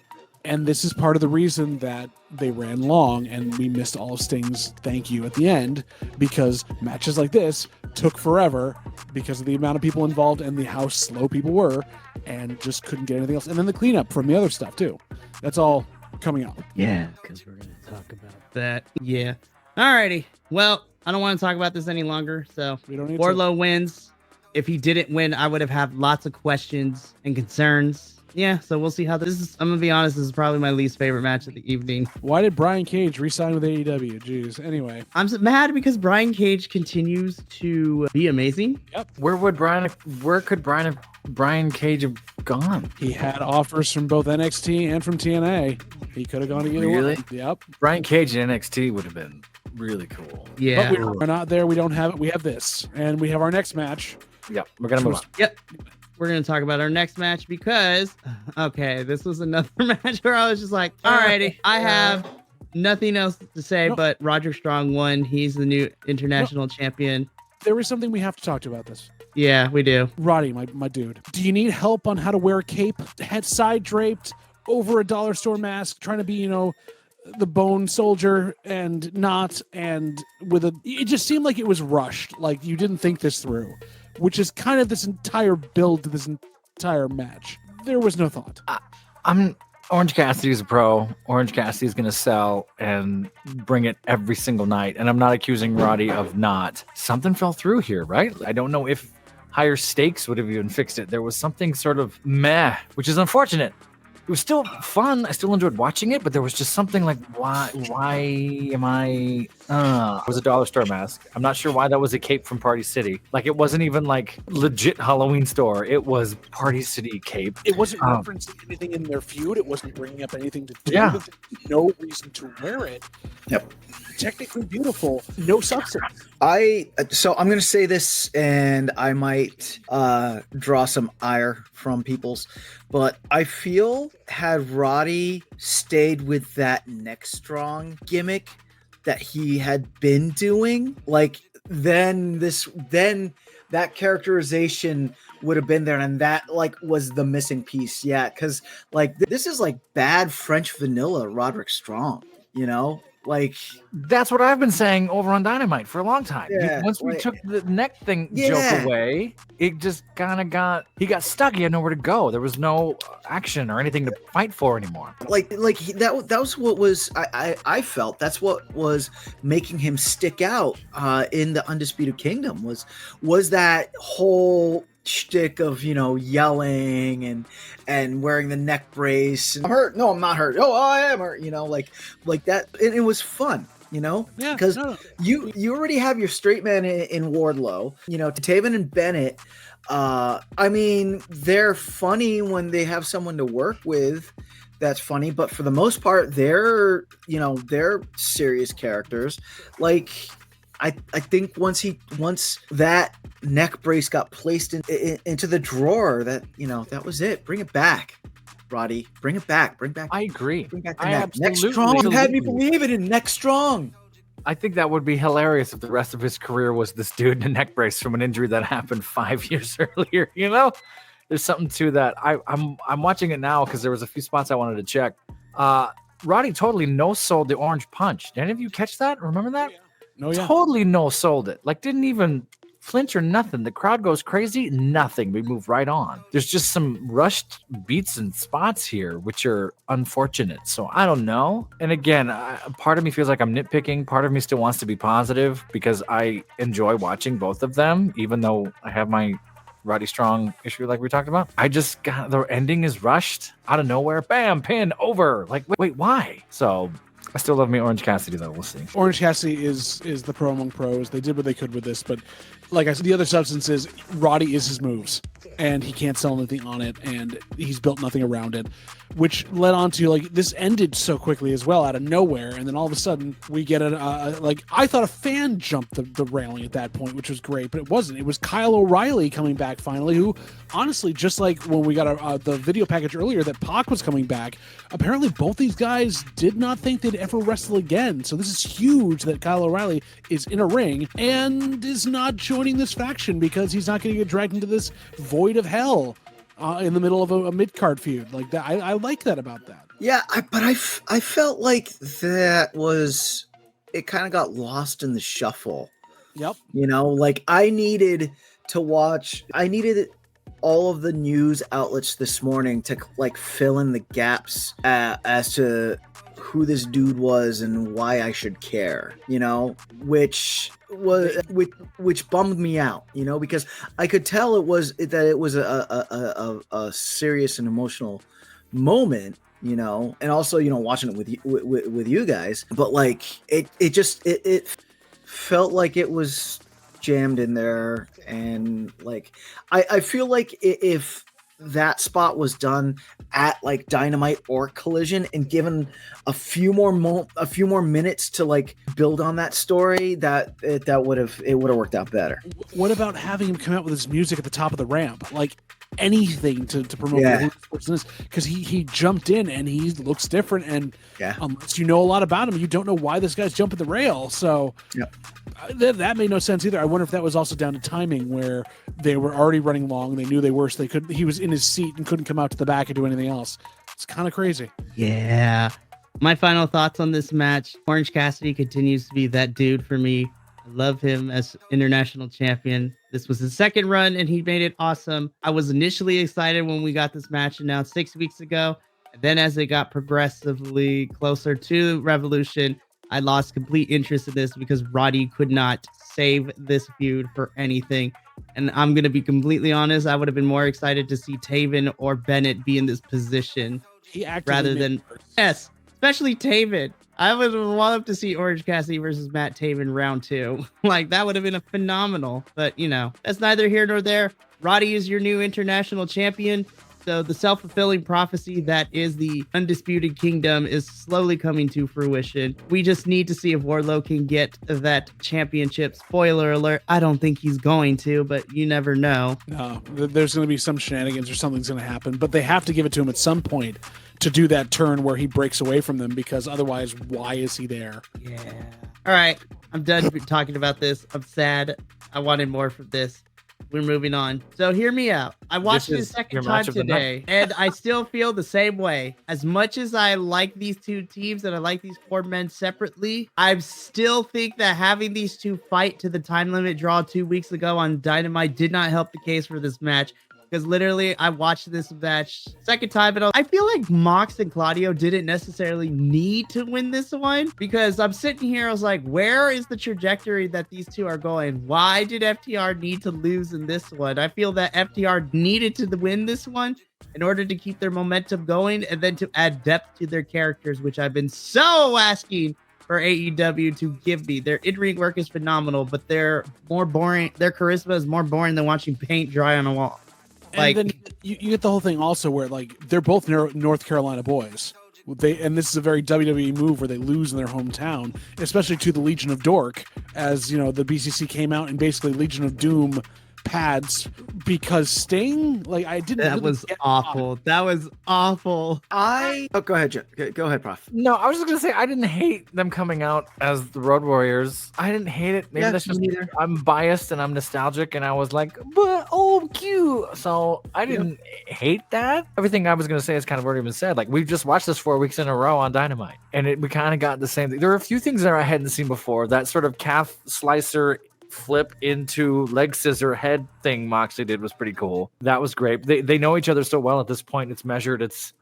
Speaker 4: And this is part of the reason that they ran long and we missed all of Sting's thank you at the end, because matches like this took forever because of the amount of people involved and how slow people were, and just couldn't get anything else. And then the cleanup from the other stuff too. That's all coming up.
Speaker 1: Yeah, because we're going to talk about that. Yeah. Alrighty. Well, I don't want to talk about this any longer. So
Speaker 4: We don't need
Speaker 1: Wardlow wins. If he didn't win, I would have had lots of questions and concerns. Yeah, so we'll see how this is. I'm gonna be honest, this is probably my least favorite match of the evening.
Speaker 4: Why did Brian Cage re-sign with AEW? Jeez. Anyway,
Speaker 1: I'm mad because Brian Cage continues to be amazing.
Speaker 3: Where could Brian Cage have gone?
Speaker 4: he had offers from both NXT and from TNA. He could have gone to either
Speaker 3: Really?
Speaker 4: one. Yep.
Speaker 3: Brian Cage in NXT would have been really cool.
Speaker 1: Yeah.
Speaker 4: But we're not there. We don't have it. We have this. And we have our next match.
Speaker 3: Yeah, we're gonna move on.
Speaker 1: Yep. We're going to talk about our next match because, okay, this was another match where I was just like, alrighty, I have nothing else to say, but Roderick Strong won. He's the new international champion.
Speaker 4: There is something we have to talk to about this.
Speaker 1: Yeah, we do.
Speaker 4: Roddy, my dude, do you need help on how to wear a cape, head side draped over a dollar store mask, trying to be, the bone soldier and not, and it just seemed like it was rushed. Like you didn't think this through, which is kind of this entire build to this entire match. There was no thought.
Speaker 3: Orange Cassidy's a pro. Orange Cassidy's going to sell and bring it every single night. And I'm not accusing Roddy of not. Something fell through here, right? I don't know if higher stakes would have even fixed it. There was something sort of meh, which is unfortunate. It was still fun. I still enjoyed watching it, but there was just something like, why am I? It was a dollar store mask. I'm not sure why that was a cape from Party City. Like, it wasn't even like legit Halloween store. It was Party City cape.
Speaker 4: It wasn't referencing anything in their feud. It wasn't bringing up anything to do
Speaker 3: Yeah.
Speaker 4: with it. No reason to wear it.
Speaker 2: Yep.
Speaker 4: Technically beautiful, no substance.
Speaker 2: So I'm going to say this, and I might draw some ire from people's, but I feel had Roddy stayed with that neck strong gimmick that he had been doing, like then that characterization would have been there, and that like was the missing piece. Yeah, because like this is like bad French vanilla Roderick Strong, like
Speaker 3: That's what I've been saying over on Dynamite for a long time.
Speaker 2: Yeah,
Speaker 3: Once we
Speaker 2: like-
Speaker 3: took the neck thing
Speaker 2: Yeah.
Speaker 3: joke away, it just kind of he got stuck. He had nowhere to go. There was no action or anything to fight for anymore.
Speaker 2: that was what was I felt that's what was making him stick out in the Undisputed Kingdom was that whole shtick of yelling and wearing the neck brace. I'm hurt. No, I'm not hurt. Oh, I am hurt. Like that. And it was fun.
Speaker 4: Yeah,
Speaker 2: because
Speaker 4: no.
Speaker 2: you already have your straight man in Wardlow. Taven and Bennett. I mean, they're funny when they have someone to work with. That's funny, but for the most part, they're serious characters. Like, I think once that neck brace got placed into the drawer, that was it. Bring it back, Roddy. Bring it back. Bring back.
Speaker 3: I agree.
Speaker 2: Bring back the
Speaker 3: I
Speaker 2: neck. Neck
Speaker 3: absolutely-
Speaker 2: strong. You had me
Speaker 3: absolutely.
Speaker 2: believe it in neck strong.
Speaker 3: I think that would be hilarious if the rest of his career was this dude in a neck brace from an injury that happened 5 years earlier. There's something to that. I'm watching it now because there was a few spots I wanted to check. Roddy totally no-sold the orange punch. Did any of you catch that? Remember that?
Speaker 4: No, yeah.
Speaker 3: Totally no-sold it. Like, didn't even flinch or nothing. The crowd goes crazy. Nothing. We move right on. There's just some rushed beats and spots here, which are unfortunate. So I don't know. And again, part of me feels like I'm nitpicking. Part of me still wants to be positive because I enjoy watching both of them, even though I have my Roddy Strong issue like we talked about. I just got the ending is rushed out of nowhere. Bam, pin, over. Like, wait, why? So I still love me Orange Cassidy though. We'll see.
Speaker 4: Orange Cassidy is the pro among pros. They did what they could with this, but like I said, the other substance is Roddy is his moves, and he can't sell anything on it, and he's built nothing around it, which led on to like this ended so quickly as well out of nowhere, and then all of a sudden we get like I thought a fan jumped the railing at that point, which was great, but it wasn't. It was Kyle O'Reilly coming back finally, who honestly, just like when we got the video package earlier that Pac was coming back, apparently both these guys did not think they'd ever wrestle again. So this is huge that Kyle O'Reilly is in a ring and is not joining this faction because he's not going to get dragged into this void of hell. in the middle of a mid-card feud. Like that, I like that about that.
Speaker 2: Yeah, I felt like that was, it kind of got lost in the shuffle.
Speaker 4: Yep.
Speaker 2: You know, like I needed all of the news outlets this morning to like fill in the gaps as to who this dude was and why I should care, you know, which bummed me out, you know, because I could tell it was a serious and emotional moment, you know, and also, you know, watching it with you guys, but like it felt like it was jammed in there. And like I feel like if that spot was done at like Dynamite or Collision and given a few more minutes to like build on that story, that would have worked out better.
Speaker 4: What about having him come out with his music at the top of the ramp? Like anything to promote who this person is, because he jumped in and he looks different, and unless you know a lot about him, you don't know why this guy's jumping the rail. So that made no sense either. I wonder if that was also down to timing, where they were already running long, they knew they were, so he was in his seat and couldn't come out to the back and do anything else. It's kind of crazy.
Speaker 1: Yeah. My final thoughts on this match: Orange Cassidy continues to be that dude for me. I love him as international champion. This was his second run and he made it awesome. I was initially excited when we got this match announced 6 weeks ago. And then as it got progressively closer to Revolution, I lost complete interest in this because Rody could not save this feud for anything. And I'm going to be completely honest, I would have been more excited to see Taven or Bennett be in this position rather than, yes, especially Taven. I would love to see Orange Cassidy versus Matt Taven round 2. Like, that would have been phenomenal. But, you know, that's neither here nor there. Roddy is your new international champion. So the self-fulfilling prophecy that is the Undisputed Kingdom is slowly coming to fruition. We just need to see if Wardlow can get that championship. Spoiler alert, I don't think he's going to, but you never know.
Speaker 4: No, there's going to be some shenanigans or something's going to happen, but they have to give it to him at some point to do that turn where he breaks away from them, because otherwise, why is he there?
Speaker 1: Yeah. All right, I'm done talking about this. I'm sad. I wanted more from this. We're moving on. So hear me out. I watched it a second time today, and I still feel the same way. As much as I like these two teams and I like these 4 men separately, I still think that having these two fight to the time limit draw 2 weeks ago on Dynamite did not help the case for this match. Because literally, I watched this match second time, and I feel like Mox and Claudio didn't necessarily need to win this one. Because I'm sitting here, I was like, where is the trajectory that these two are going? Why did FTR need to lose in this one? I feel that FTR needed to win this one in order to keep their momentum going, and then to add depth to their characters, which I've been so asking for AEW to give me. Their in-ring work is phenomenal, but they're more boring. Their charisma is more boring than watching paint dry on a wall.
Speaker 4: And then you get the whole thing also where, like, they're both North Carolina boys. And this is a very WWE move where they lose in their hometown, especially to the Legion of Dork, as, you know, the BCC came out and basically Legion of Doom pads because Sting, like, I didn't.
Speaker 1: That was awful. That was awful.
Speaker 2: Go ahead, Joe. Go ahead, Prof.
Speaker 3: No, I was just gonna say I didn't hate them coming out as the Road Warriors. I didn't hate it. Maybe that's just I'm biased and I'm nostalgic, and I was like, but cute. So I didn't hate that. Everything I was gonna say is kind of already been said. Like, we've just watched this 4 weeks in a row on Dynamite, and we kind of got the same thing. There were a few things there I hadn't seen before. That sort of calf slicer flip into leg scissor head thing Moxley did was pretty cool. That was great. They know each other so well at this point. It's measured. It's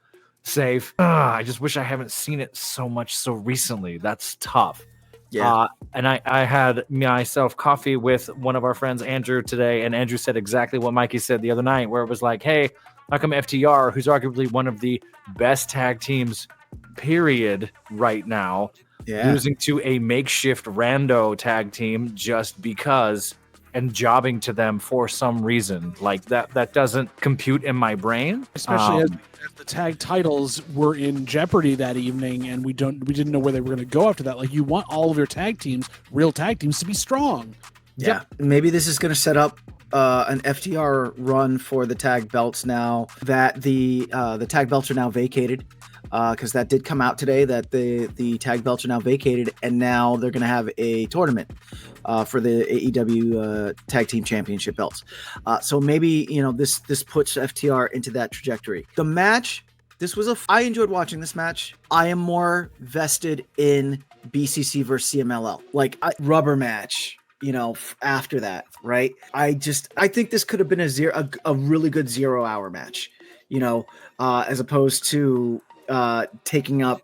Speaker 3: safe. I just wish I haven't seen it so much so recently. That's tough. Yeah. And I had myself coffee with one of our friends, Andrew, today, and Andrew said exactly what Mikey said the other night, where it was like, hey, how come FTR, who's arguably one of the best tag teams, period, right now, losing to a makeshift rando tag team just because, and jobbing to them for some reason? Like, that doesn't compute in my brain.
Speaker 4: Especially as the tag titles were in jeopardy that evening, and we didn't know where they were going to go after that. Like, you want all of your tag teams, real tag teams, to be strong.
Speaker 2: Yeah. Maybe this is going to set up an FTR run for the tag belts now that the tag belts are now vacated. Because that did come out today that the tag belts are now vacated, and now they're going to have a tournament for the AEW Tag Team Championship belts. So maybe this puts FTR into that trajectory. The match, I enjoyed watching this match. I am more vested in BCC versus CMLL, like rubber match. After that, right? I think this could have been a really good 0 hour match. As opposed to taking up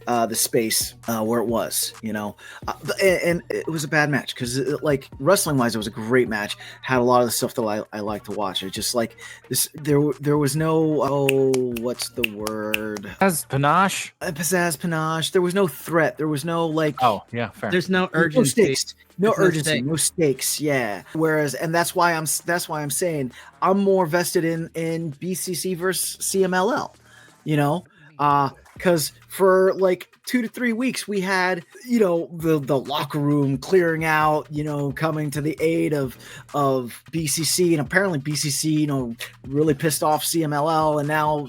Speaker 2: the space where it was, and it was a bad match because, like, wrestling wise, it was a great match. Had a lot of the stuff that I like to watch. It just like this. There was no what's the word?
Speaker 3: Panache.
Speaker 2: Pizzazz panache. There was no threat. There was no like.
Speaker 3: Oh yeah, fair.
Speaker 1: There's no urgency.
Speaker 2: No urgency, no stakes. Yeah. Whereas, and that's why I'm saying I'm more vested in BCC versus CMLL. Because for like 2 to 3 weeks, we had, the locker room clearing out, coming to the aid of BCC, and apparently BCC, really pissed off CMLL, and now,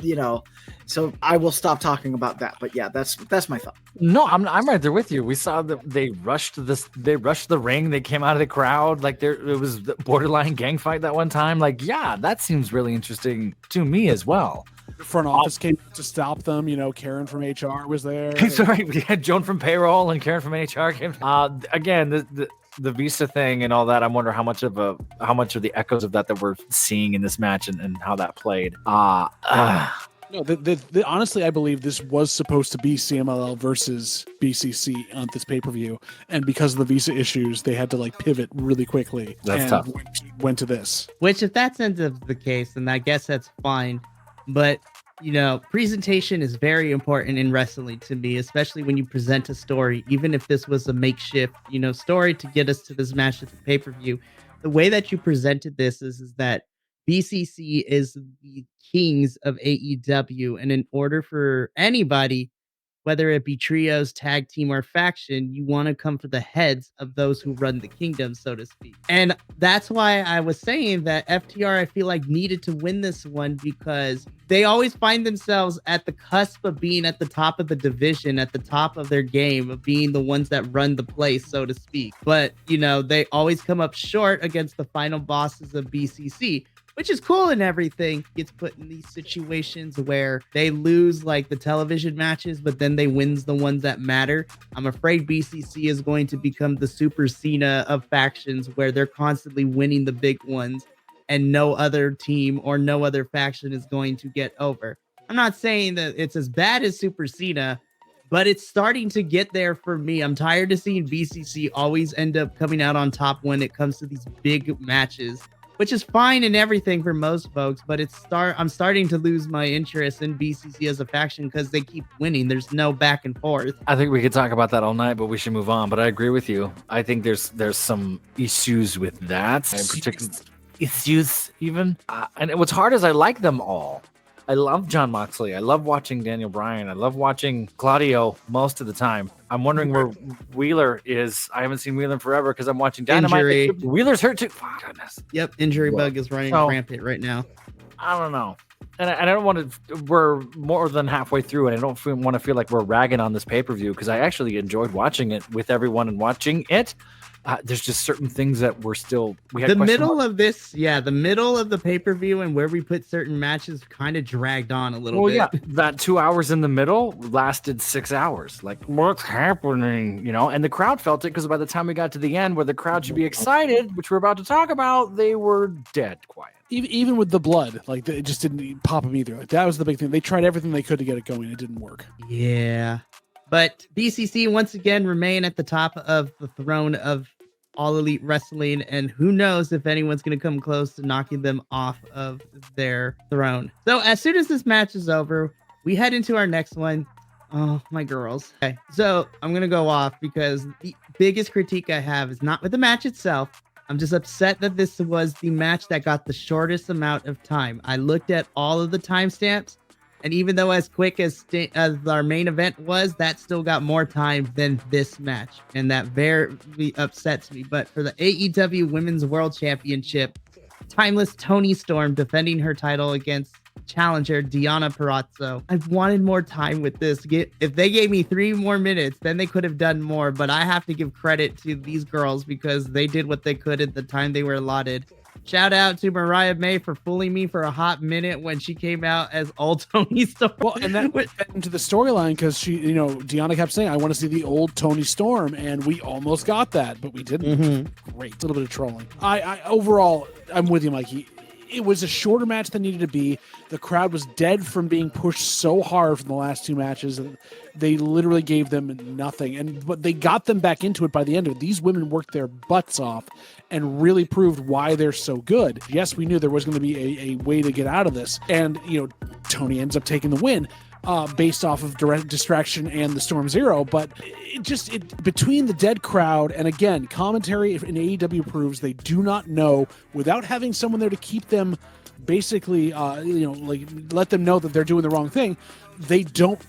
Speaker 2: so I will stop talking about that. But yeah, that's my thought.
Speaker 3: No, I'm right there with you. We saw that they rushed the ring. They came out of the crowd. Like it was the borderline gang fight that one time. Like, yeah, that seems really interesting to me as well.
Speaker 4: Front office came to stop them. Karen from HR was there.
Speaker 3: Sorry, we had Joan from payroll and Karen from HR came. Again, the visa thing and all that. I'm wondering how much of the echoes of that we're seeing in this match and how that played.
Speaker 4: No, honestly, I believe this was supposed to be CMLL versus BCC on this pay-per-view, and because of the visa issues, they had to pivot really quickly.
Speaker 3: That's tough.
Speaker 4: Went to this.
Speaker 1: Which, if that's the case, then I guess that's fine. But presentation is very important in wrestling to me, especially when you present a story. Even if this was a makeshift, story to get us to this match at the pay-per-view, the way that you presented this is that BCC is the kings of AEW, and in order for anybody, whether it be trios, tag team, or faction, you want to come for the heads of those who run the kingdom, so to speak. And that's why I was saying that FTR, I feel like, needed to win this one, because they always find themselves at the cusp of being at the top of the division, at the top of their game, of being the ones that run the place, so to speak. But, they always come up short against the final bosses of BCC, which is cool and everything. Gets put in these situations where they lose the television matches, but then they wins the ones that matter. I'm afraid BCC is going to become the Super Cena of factions, where they're constantly winning the big ones and no other team or no other faction is going to get over. I'm not saying that it's as bad as Super Cena, but it's starting to get there for me. I'm tired of seeing BCC always end up coming out on top when it comes to these big matches, which is fine and everything for most folks, but I'm starting to lose my interest in BCC as a faction because they keep winning. There's no back and forth.
Speaker 3: I think we could talk about that all night, but we should move on. But I agree with you. I think there's some issues with that. Particularly issues even. And what's hard is I like them all. I love Jon Moxley. I love watching Daniel Bryan. I love watching Claudio most of the time. I'm wondering where Wheeler is. I haven't seen Wheeler in forever because I'm watching Dynamite.
Speaker 1: Injury.
Speaker 3: Wheeler's hurt too. Oh, goodness.
Speaker 1: Yep, injury bug is running rampant right now.
Speaker 3: I don't know. And I don't want to, we're more than halfway through, and I don't want to feel like we're ragging on this pay-per-view because I actually enjoyed watching it with everyone and watching it. There's just certain things that we had
Speaker 1: the middle of this, the middle of the pay-per-view and where we put certain matches kind of dragged on a little bit.
Speaker 3: Yeah, that 2 hours in the middle lasted 6 hours. Like, what's happening? And the crowd felt it because by the time we got to the end where the crowd should be excited, which we're about to talk about, they were dead quiet.
Speaker 4: Even with the blood, it just didn't pop them either. That was the big thing. They tried everything they could to get it going. It didn't work.
Speaker 1: Yeah. But BCC once again remain at the top of the throne of All Elite Wrestling, and who knows if anyone's going to come close to knocking them off of their throne. So as soon as this match is over, we head into our next one. Oh, my girls. Okay, so I'm going to go off because the biggest critique I have is not with the match itself. I'm just upset that this was the match that got the shortest amount of time. I looked at all of the timestamps, and even though as quick as our main event was, that still got more time than this match. And that very upsets me. But for the AEW Women's World Championship, timeless Toni Storm defending her title against challenger Deonna Purrazzo. I've wanted more time with this. If they gave me 3 more minutes, then they could have done more, but I have to give credit to these girls because they did what they could at the time they were allotted. Shout out to Mariah May for fooling me for a hot minute when she came out as old Toni Storm.
Speaker 4: Well, and that went into the storyline because she, Deonna kept saying, I want to see the old Toni Storm, and we almost got that, but we didn't.
Speaker 1: Mm-hmm.
Speaker 4: Great. A little bit of trolling. I overall, I'm with you, Mikey. It was a shorter match than needed to be. The crowd was dead from being pushed so hard from the last 2 matches. They literally gave them nothing. But they got them back into it by the end of it. These women worked their butts off and really proved why they're so good. Yes, we knew there was going to be a way to get out of this. And, Toni ends up taking the win. Based off of direct distraction and the Storm Zero, but it between the dead crowd and again commentary in AEW proves they do not know without having someone there to keep them basically let them know that they're doing the wrong thing. They don't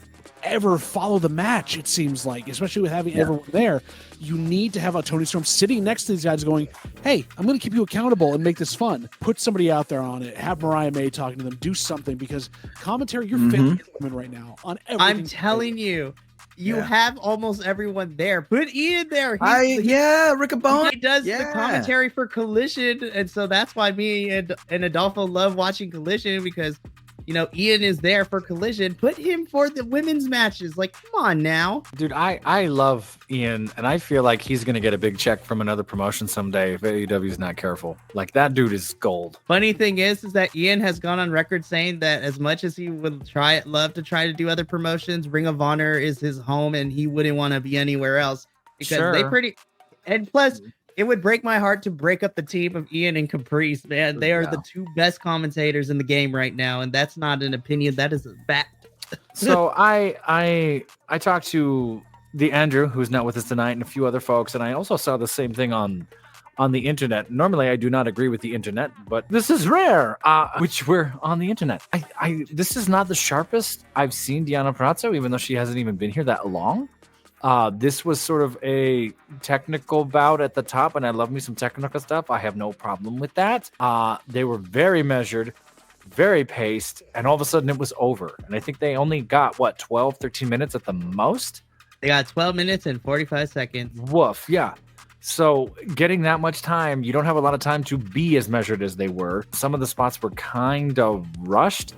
Speaker 4: ever follow the match, it seems like, especially with having everyone there. You need to have a Toni Storm sitting next to these guys going, hey, I'm going to keep you accountable and make this fun. Put somebody out there on it. Have Mariah May talking to them. Do something because commentary, you're failing women right now on everything.
Speaker 1: I'm telling you. You have almost everyone there. Put Ian there.
Speaker 2: Riccaboni.
Speaker 1: He does the commentary for Collision, and so that's why me and Adolfo love watching Collision because Ian is there for Collision. Put him for the women's matches. Like, come on now.
Speaker 3: Dude, I love Ian, and I feel like he's going to get a big check from another promotion someday if AEW is not careful. Like, that dude is gold.
Speaker 1: Funny thing is that Ian has gone on record saying that as much as he would love to try to do other promotions, Ring of Honor is his home, and he wouldn't want to be anywhere else because and plus, it would break my heart to break up the team of Ian and Caprice, man. They are the 2 best commentators in the game right now, and that's not an opinion. That is a fact.
Speaker 3: So I talked to the Andrew, who's not with us tonight, and a few other folks, and I also saw the same thing on the internet. Normally, I do not agree with the internet, but this is rare, which we're on the internet. This is not the sharpest I've seen Deonna Purrazzo, even though she hasn't even been here that long. This was sort of a technical bout at the top, and I love me some technical stuff. I have no problem with that. They were very measured, very paced, and all of a sudden it was over. And I think they only got, 12, 13 minutes at the most?
Speaker 1: They got 12 minutes and 45 seconds.
Speaker 3: Woof, yeah. So getting that much time, you don't have a lot of time to be as measured as they were. Some of the spots were kind of rushed.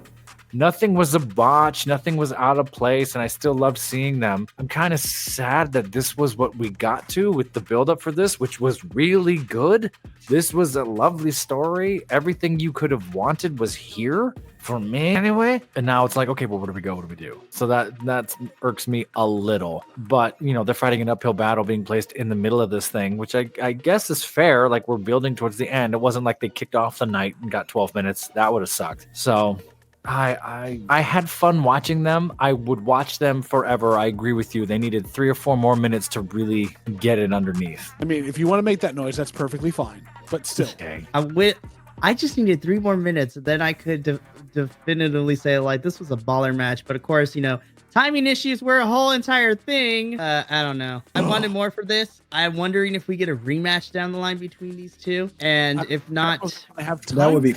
Speaker 3: Nothing was a botch, nothing was out of place, and I still loved seeing them. I'm kind of sad that this was what we got to with the build-up for this, which was really good. This was a lovely story. Everything you could have wanted was here, for me anyway. And now it's like, okay, well, where do we go? What do we do? So that irks me a little. But, they're fighting an uphill battle being placed in the middle of this thing, which I guess is fair. Like, we're building towards the end. It wasn't like they kicked off the night and got 12 minutes. That would have sucked. So I had fun watching them. I would watch them forever. I agree with you. They needed 3 or 4 more minutes to really get it underneath.
Speaker 4: I mean, if you want to make that noise, that's perfectly fine. But still,
Speaker 3: okay.
Speaker 1: I just needed 3 more minutes. Then I could definitively say like this was a baller match. But of course, timing issues were a whole entire thing. I don't know. I wanted more for this. I'm wondering if we get a rematch down the line between these two, and if not,
Speaker 4: I have time.
Speaker 2: That would be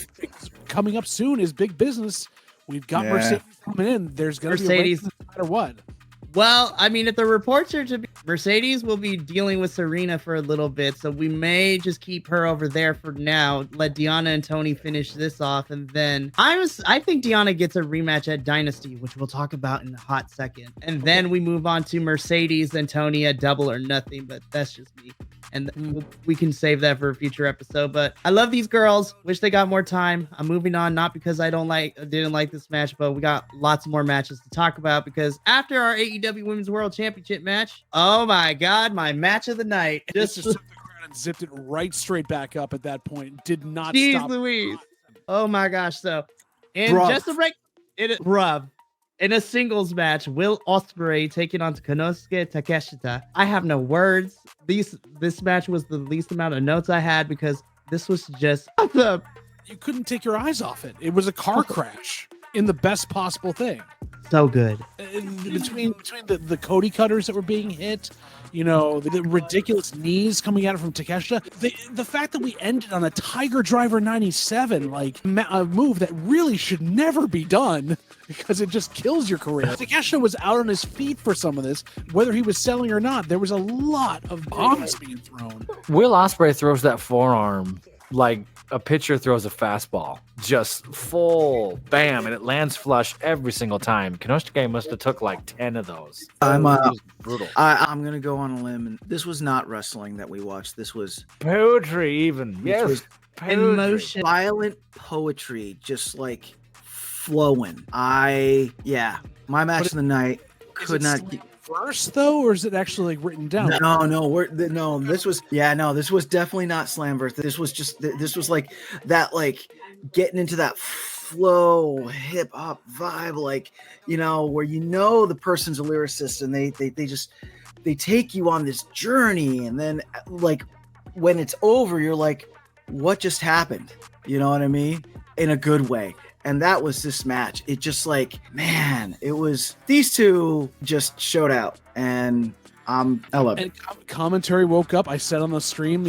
Speaker 4: coming up soon. Is big business. We've got Mercedes coming in. There's going to be Mercedes no matter what.
Speaker 1: Well, I mean, if the reports are to be, Mercedes will be dealing with Serena for a little bit, so we may just keep her over there for now. Let Deonna and Toni finish this off, and then I think Deonna gets a rematch at Dynasty, which we'll talk about in a hot second. And then we move on to Mercedes and Toni at Double or Nothing, but that's just me. And we can save that for a future episode. But I love these girls. Wish they got more time. I'm moving on, not because I didn't like this match, but we got lots more matches to talk about because after our AEW Women's World Championship match, oh my God, my match of the night.
Speaker 4: Just took the crowd and zipped it right straight back up at that point. Did not
Speaker 1: Jeez
Speaker 4: stop.
Speaker 1: Louise. Oh my gosh. So, just to break it, in a singles match, Will Ospreay taking on Konosuke Takeshita. I have no words. This match was the least amount of notes I had because this was just
Speaker 4: you couldn't take your eyes off it. It was a car crash in the best possible thing.
Speaker 1: So good.
Speaker 4: between the Cody cutters that were being hit, the ridiculous knees coming at it from Takeshita, the fact that we ended on a Tiger Driver 97, like a move that really should never be done because it just kills your career. Takeshita was out on his feet for some of this, whether he was selling or not. There was a lot of bombs being thrown.
Speaker 3: Will Ospreay throws that forearm like a pitcher throws a fastball, just full bam, and it lands flush every single time. Konosuke must have took like 10 of those. It was brutal.
Speaker 2: I'm gonna go on a limb, and this was not wrestling that we watched. This was
Speaker 3: Poetry, even. Yes,
Speaker 2: was
Speaker 1: emotion.
Speaker 2: violent poetry, just like flowing. My match of the night could not.
Speaker 4: Verse though, or is it actually like written down?
Speaker 2: No. This was definitely not slam verse. This was like that, like getting into that flow hip hop vibe, like where the person's a lyricist and they take you on this journey, and then like when it's over, you're like, what just happened? You know what I mean? In a good way. And that was this match. It just like, man, it was, these two just showed out, and I love it.
Speaker 4: And commentary woke up. I said on the stream,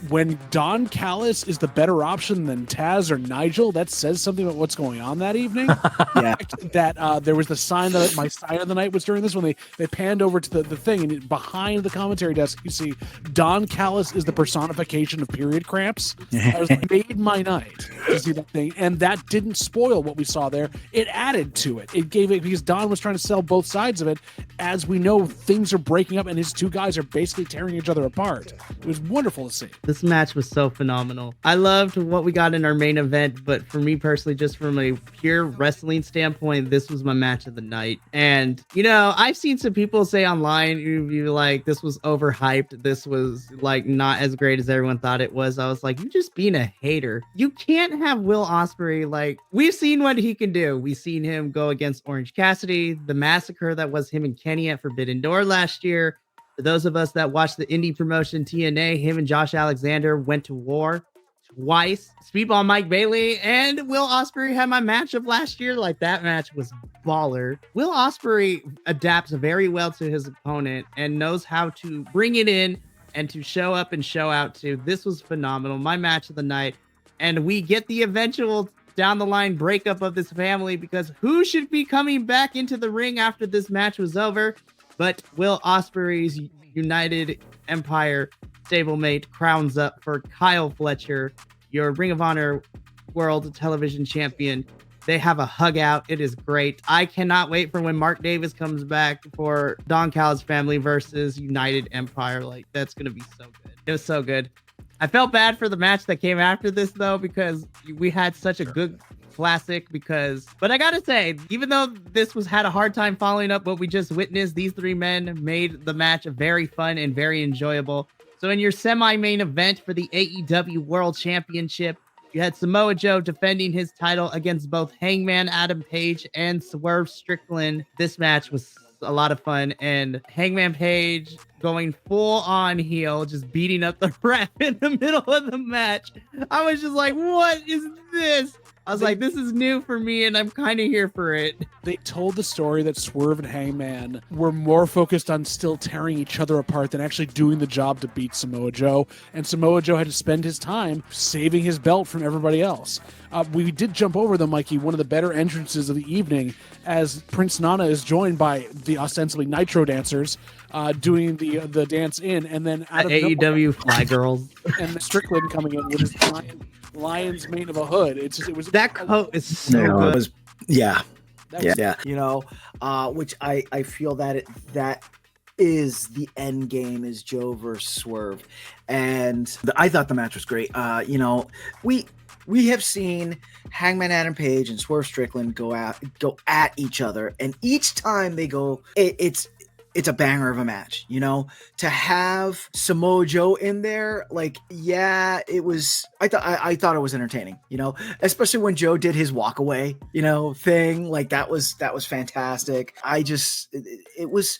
Speaker 4: when Don Callis is the better option than Taz or Nigel, that says something about what's going on that evening.
Speaker 2: Yeah.
Speaker 4: That there was the sign that my sign of the night was during this, when they panned over to the thing, and behind the commentary desk, you see Don Callis is the personification of period cramps. I was like, made my night to see that thing. And that didn't spoil what we saw there. It added to it. It gave it, because Don was trying to sell both sides of it. As we know, things are breaking up and his two guys are basically tearing each other apart. It was wonderful to see.
Speaker 1: This match was so phenomenal. I loved what we got in our main event, but for me personally, just from a pure wrestling standpoint, this was my match of the night. And, I've seen some people say online, you like, this was overhyped. This was like not as great as everyone thought it was. I was like, you're just being a hater. You can't have Will Ospreay. Like, we've seen what he can do. We've seen him go against Orange Cassidy, the massacre that was him and Kenny at Forbidden Door last year. For those of us that watched the indie promotion TNA, him and Josh Alexander went to war twice. Speedball Mike Bailey and Will Ospreay had my match of last year. Like, that match was baller. Will Ospreay adapts very well to his opponent and knows how to bring it in and to show up and show out too. This was phenomenal. My match of the night. And we get the eventual down the line breakup of this family, because who should be coming back into the ring after this match was over but Will Ospreay's United Empire stablemate crowns up for Kyle Fletcher, your Ring of Honor World Television Champion. They have a hug out. It is great. I cannot wait for when Mark Davis comes back for Don Callis family versus United Empire. Like, that's going to be so good. It was so good. I felt bad for the match that came after this, though, because we had such a good classic. But I gotta say, even though this had a hard time following up what we just witnessed, these three men made the match very fun and very enjoyable. So in your semi-main event for the AEW World Championship, you had Samoa Joe defending his title against both Hangman Adam Page and Swerve Strickland. This match was a lot of fun, and Hangman Page going full on heel, just beating up the ref in the middle of the match. I was just like, what is this? I was like, this is new for me, and I'm kind of here for it.
Speaker 4: They told the story that Swerve and Hangman were more focused on still tearing each other apart than actually doing the job to beat Samoa Joe. And Samoa Joe had to spend his time saving his belt from everybody else. We did jump over them, Mikey, one of the better entrances of the evening, as Prince Nana is joined by the ostensibly Nitro dancers doing the dance in, and then out of
Speaker 1: AEW Fly Girls.
Speaker 4: And Strickland coming in with his lion's mane of a hood. It was
Speaker 1: that coat is so good.
Speaker 2: It was, yeah. Which I feel that is the end game, is Joe versus Swerve, and I thought the match was great. We have seen Hangman Adam Page and Swerve Strickland go at each other, and each time they go, it's a banger of a match, to have Samoa Joe in there. Like, yeah, it was, I thought it was entertaining, especially when Joe did his walk away, thing. Like, that was fantastic. It was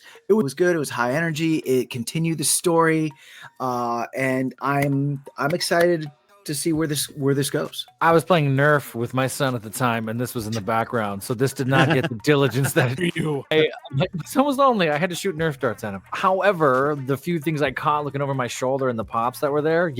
Speaker 2: good. It was high energy. It continued the story. And I'm excited to see where this goes.
Speaker 3: I was playing Nerf with my son at the time, and this was in the background, so this did not get the diligence that so was lonely. I had to shoot Nerf darts at him. However, the few things I caught looking over my shoulder and the pops that were there,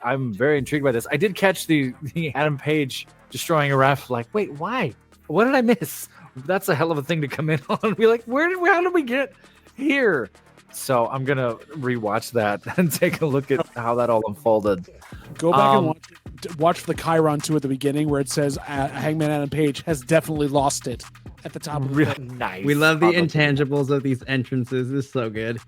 Speaker 3: I'm very intrigued by this. I did catch the Adam Page destroying a ref. Like, wait, why? What did I miss? That's a hell of a thing to come in on and be like, how did we get here? So I'm gonna rewatch that and take a look at how that all unfolded.
Speaker 4: Go back and watch the Chiron 2 at the beginning where it says Hangman Adam Page has definitely lost it at the top of the
Speaker 3: Really nice.
Speaker 1: We love the intangibles of these entrances. It's so good.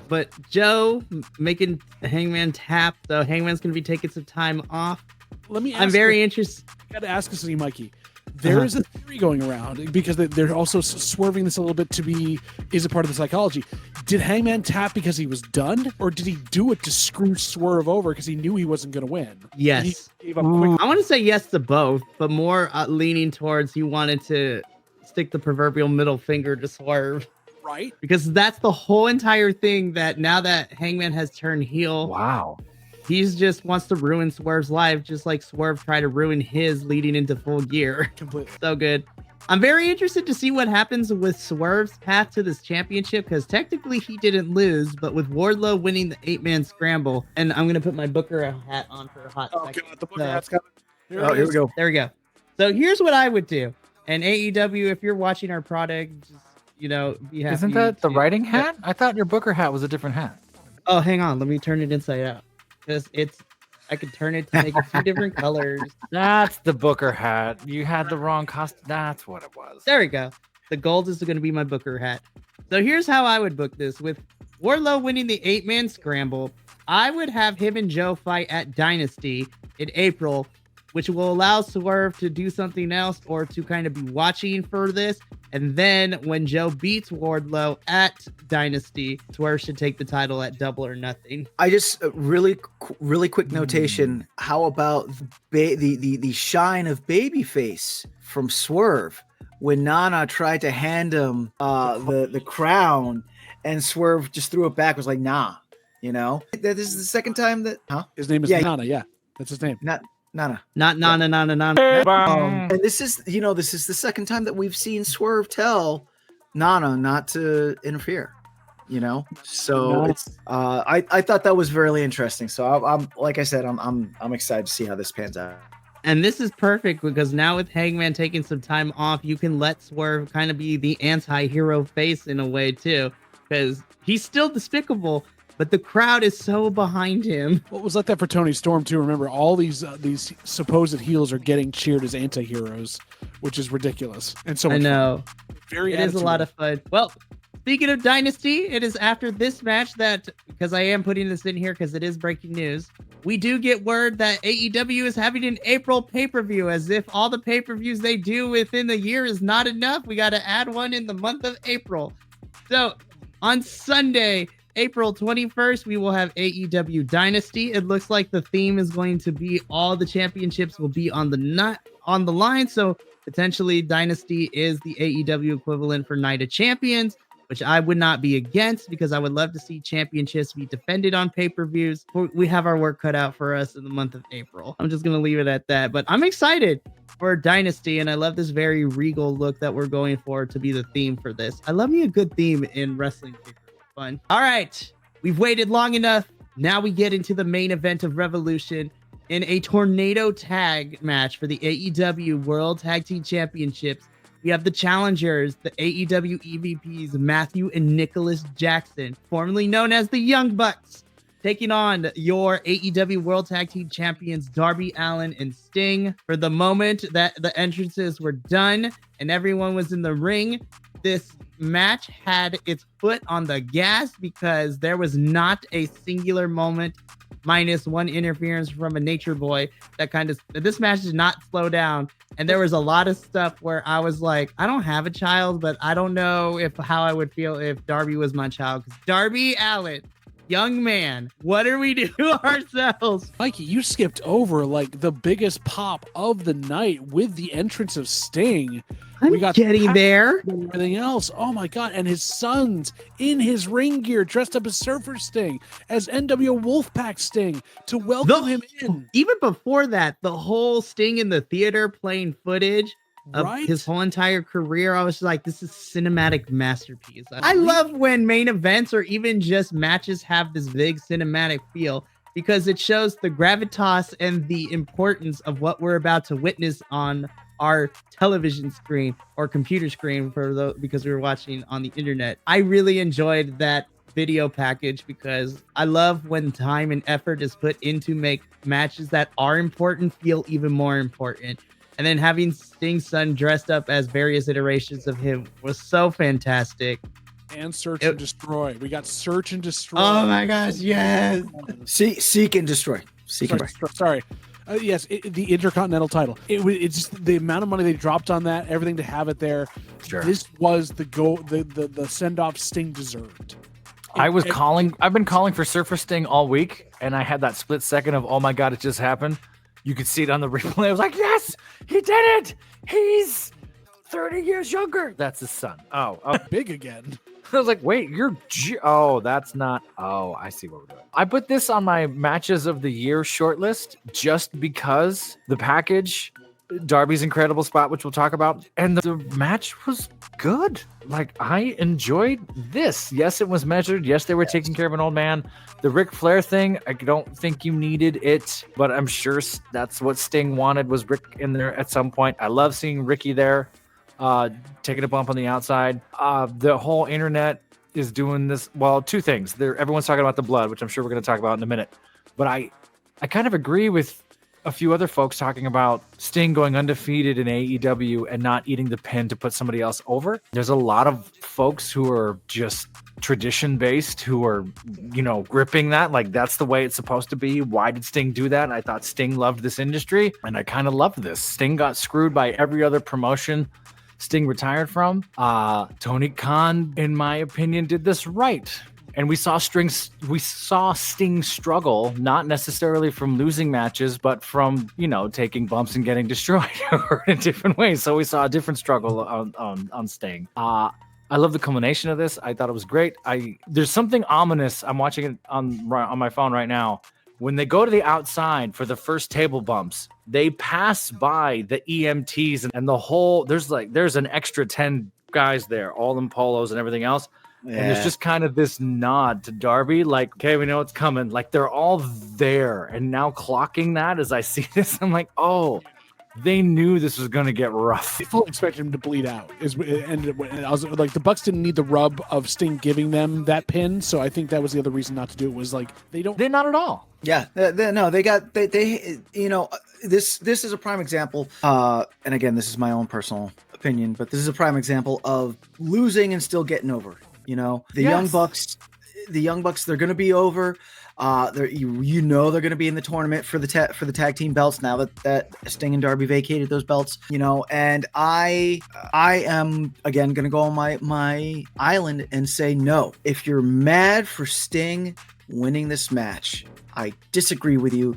Speaker 1: But Joe making Hangman tap, so Hangman's gonna be taking some time off.
Speaker 4: Let me ask
Speaker 1: I'm very interested.
Speaker 4: I gotta ask this to you, Mikey. There is a theory going around because they're also swerving this a little bit to be is a part of the psychology. Did Hangman tap because he was done, or did he do it to screw Swerve over because he knew he wasn't going to win?
Speaker 1: Yes.
Speaker 4: He gave up quick.
Speaker 1: I want to say yes to both, but more leaning towards he wanted to stick the proverbial middle finger to Swerve.
Speaker 4: Right.
Speaker 1: Because that's the whole entire thing that now that Hangman has turned heel.
Speaker 3: Wow.
Speaker 1: He's just wants to ruin Swerve's life, just like Swerve tried to ruin his leading into Full Gear.
Speaker 4: Completely.
Speaker 1: So good. I'm very interested to see what happens with Swerve's path to this championship, because technically he didn't lose, but with Wardlow winning the 8-man scramble, and I'm going to put my Booker hat on for a hot second.
Speaker 4: God, the Booker hat's coming.
Speaker 2: Here we go.
Speaker 1: There we go. So here's what I would do. And AEW, if you're watching our product, just, be happy.
Speaker 3: Isn't that the writing hat? I thought your Booker hat was a different hat.
Speaker 1: Oh, hang on. Let me turn it inside out. Because I could turn it to make it 2 different colors.
Speaker 3: That's the Booker hat. You had the wrong costume. That's what it was.
Speaker 1: There we go. The gold is going to be my Booker hat. So here's how I would book this. With Wardlow winning the 8-man scramble, I would have him and Joe fight at Dynasty in April, which will allow Swerve to do something else or to kind of be watching for this. And then when Joe beats Wardlow at Dynasty, Swerve should take the title at Double or Nothing.
Speaker 2: I just really quick notation. How about the shine of babyface from Swerve when Nana tried to hand him the crown and Swerve just threw it back? Was like, nah, this is the second time that
Speaker 4: His name is Nana. Yeah, that's his name.
Speaker 2: Nana.
Speaker 1: Not Nana.
Speaker 2: And this is the second time that we've seen Swerve tell Nana not to interfere. So it's I thought that was really interesting. So I'm like I said, I'm excited to see how this pans out.
Speaker 1: And this is perfect because now with Hangman taking some time off, you can let Swerve kind of be the anti-hero face in a way too, because he's still despicable, but the crowd is so behind him.
Speaker 4: What was like that for Tony Storm too? Remember, all these supposed heels are getting cheered as anti-heroes, which is ridiculous. And so
Speaker 1: I know.
Speaker 4: It
Speaker 1: is a lot of fun. Well, speaking of Dynasty, it is after this match that, because I am putting this in here because it is breaking news, we do get word that AEW is having an April pay-per-view, as if all the pay-per-views they do within the year is not enough. We got to add one in the month of April. So on Sunday, April 21st, we will have AEW Dynasty. It looks like the theme is going to be all the championships will be on the line. So potentially Dynasty is the AEW equivalent for Night of Champions, which I would not be against because I would love to see championships be defended on pay-per-views. We have our work cut out for us in the month of April. I'm just going to leave it at that, but I'm excited for Dynasty, and I love this very regal look that we're going for to be the theme for this. I love me a good theme in wrestling. Fun. All right, we've waited long enough. Now we get into the main event of Revolution in a tornado tag match for the AEW World Tag Team Championships. We have the challengers, the AEW EVPs, Matthew and Nicholas Jackson, formerly known as the Young Bucks, taking on your AEW World Tag Team Champions, Darby, Allin, and Sting. For the moment that the entrances were done and everyone was in the ring, this match had its foot on the gas because there was not a singular moment, minus one interference from a nature boy, this match did not slow down. And there was a lot of stuff where I was like, I don't have a child, but I don't know how I would feel if Darby was my child, because Darby Allin young man, what are we doing ourselves?
Speaker 4: Mikey, you skipped over like the biggest pop of the night with the entrance of Sting.
Speaker 1: I'm getting there.
Speaker 4: And everything else. Oh my God. And his sons in his ring gear dressed up as Surfer Sting, as NWO Wolfpack Sting to welcome him in.
Speaker 1: Even before that, the whole Sting in the theater playing footage of his whole entire career, I was just like, this is cinematic masterpiece. I love when main events or even just matches have this big cinematic feel, because it shows the gravitas and the importance of what we're about to witness on our television screen or computer screen because we were watching on the internet. I really enjoyed that video package because I love when time and effort is put into make matches that are important feel even more important. And then having Sting's son dressed up as various iterations of him was so fantastic.
Speaker 4: And Search and Destroy. We got Search and Destroy.
Speaker 1: Oh my gosh, yes.
Speaker 2: Seek and Destroy.
Speaker 4: Sorry. Yes, the Intercontinental title. It's just the amount of money they dropped on that, everything to have it there.
Speaker 3: Sure.
Speaker 4: This was the send off Sting deserved.
Speaker 3: I've been calling for Surfer Sting all week, and I had that split second of, oh my God, it just happened. You could see it on the replay. I was like, yes, he did it. He's 30 years younger. That's his son. Oh,
Speaker 4: big again.
Speaker 3: I was like, wait, that's not. Oh, I see what we're doing. I put this on my matches of the year shortlist just because the package, Darby's incredible spot, which we'll talk about, and the match was good. Like, I enjoyed this. Yes, it was measured. Yes, they were taking care of an old man. The Ric Flair thing, I don't think you needed it, but I'm sure that's what Sting wanted, was Rick in there at some point. I love seeing Ricky there. Taking a bump on the outside. The whole internet is doing this. Well, two things. Everyone's talking about the blood, which I'm sure we're going to talk about in a minute. But I kind of agree with a few other folks talking about Sting going undefeated in AEW and not eating the pin to put somebody else over. There's a lot of folks who are just tradition based, who are, gripping that. Like, that's the way it's supposed to be. Why did Sting do that? I thought Sting loved this industry, and I kind of loved this. Sting got screwed by every other promotion Sting retired from. Tony Khan, in my opinion, did this right. And we saw Sting struggle, not necessarily from losing matches, but from, taking bumps and getting destroyed in different ways. So we saw a different struggle on Sting. I love the culmination of this. I thought it was great. There's something ominous. I'm watching it on my phone right now. When they go to the outside for the first table bumps, they pass by the EMTs and the whole, there's an extra 10 guys there, all in polos and everything else. Yeah. And there's just kind of this nod to Darby, like, okay, we know it's coming. Like, they're all there. And now clocking that as I see this, I'm like, oh, they knew this was going to get rough.
Speaker 4: They fully expected him to bleed out. And I was like, the Bucks didn't need the rub of Sting giving them that pin, so I think that was the other reason not to do it. Was like they're not at all.
Speaker 2: Yeah, this is a prime example. And again, this is my own personal opinion, but this is a prime example of losing and still getting over. The Young Bucks, they're going to be over. They're going to be in the tournament for the tag team belts now that Sting and Darby vacated those belts. And I am again going to go on my island and say no. If you're mad for Sting winning this match, I disagree with you.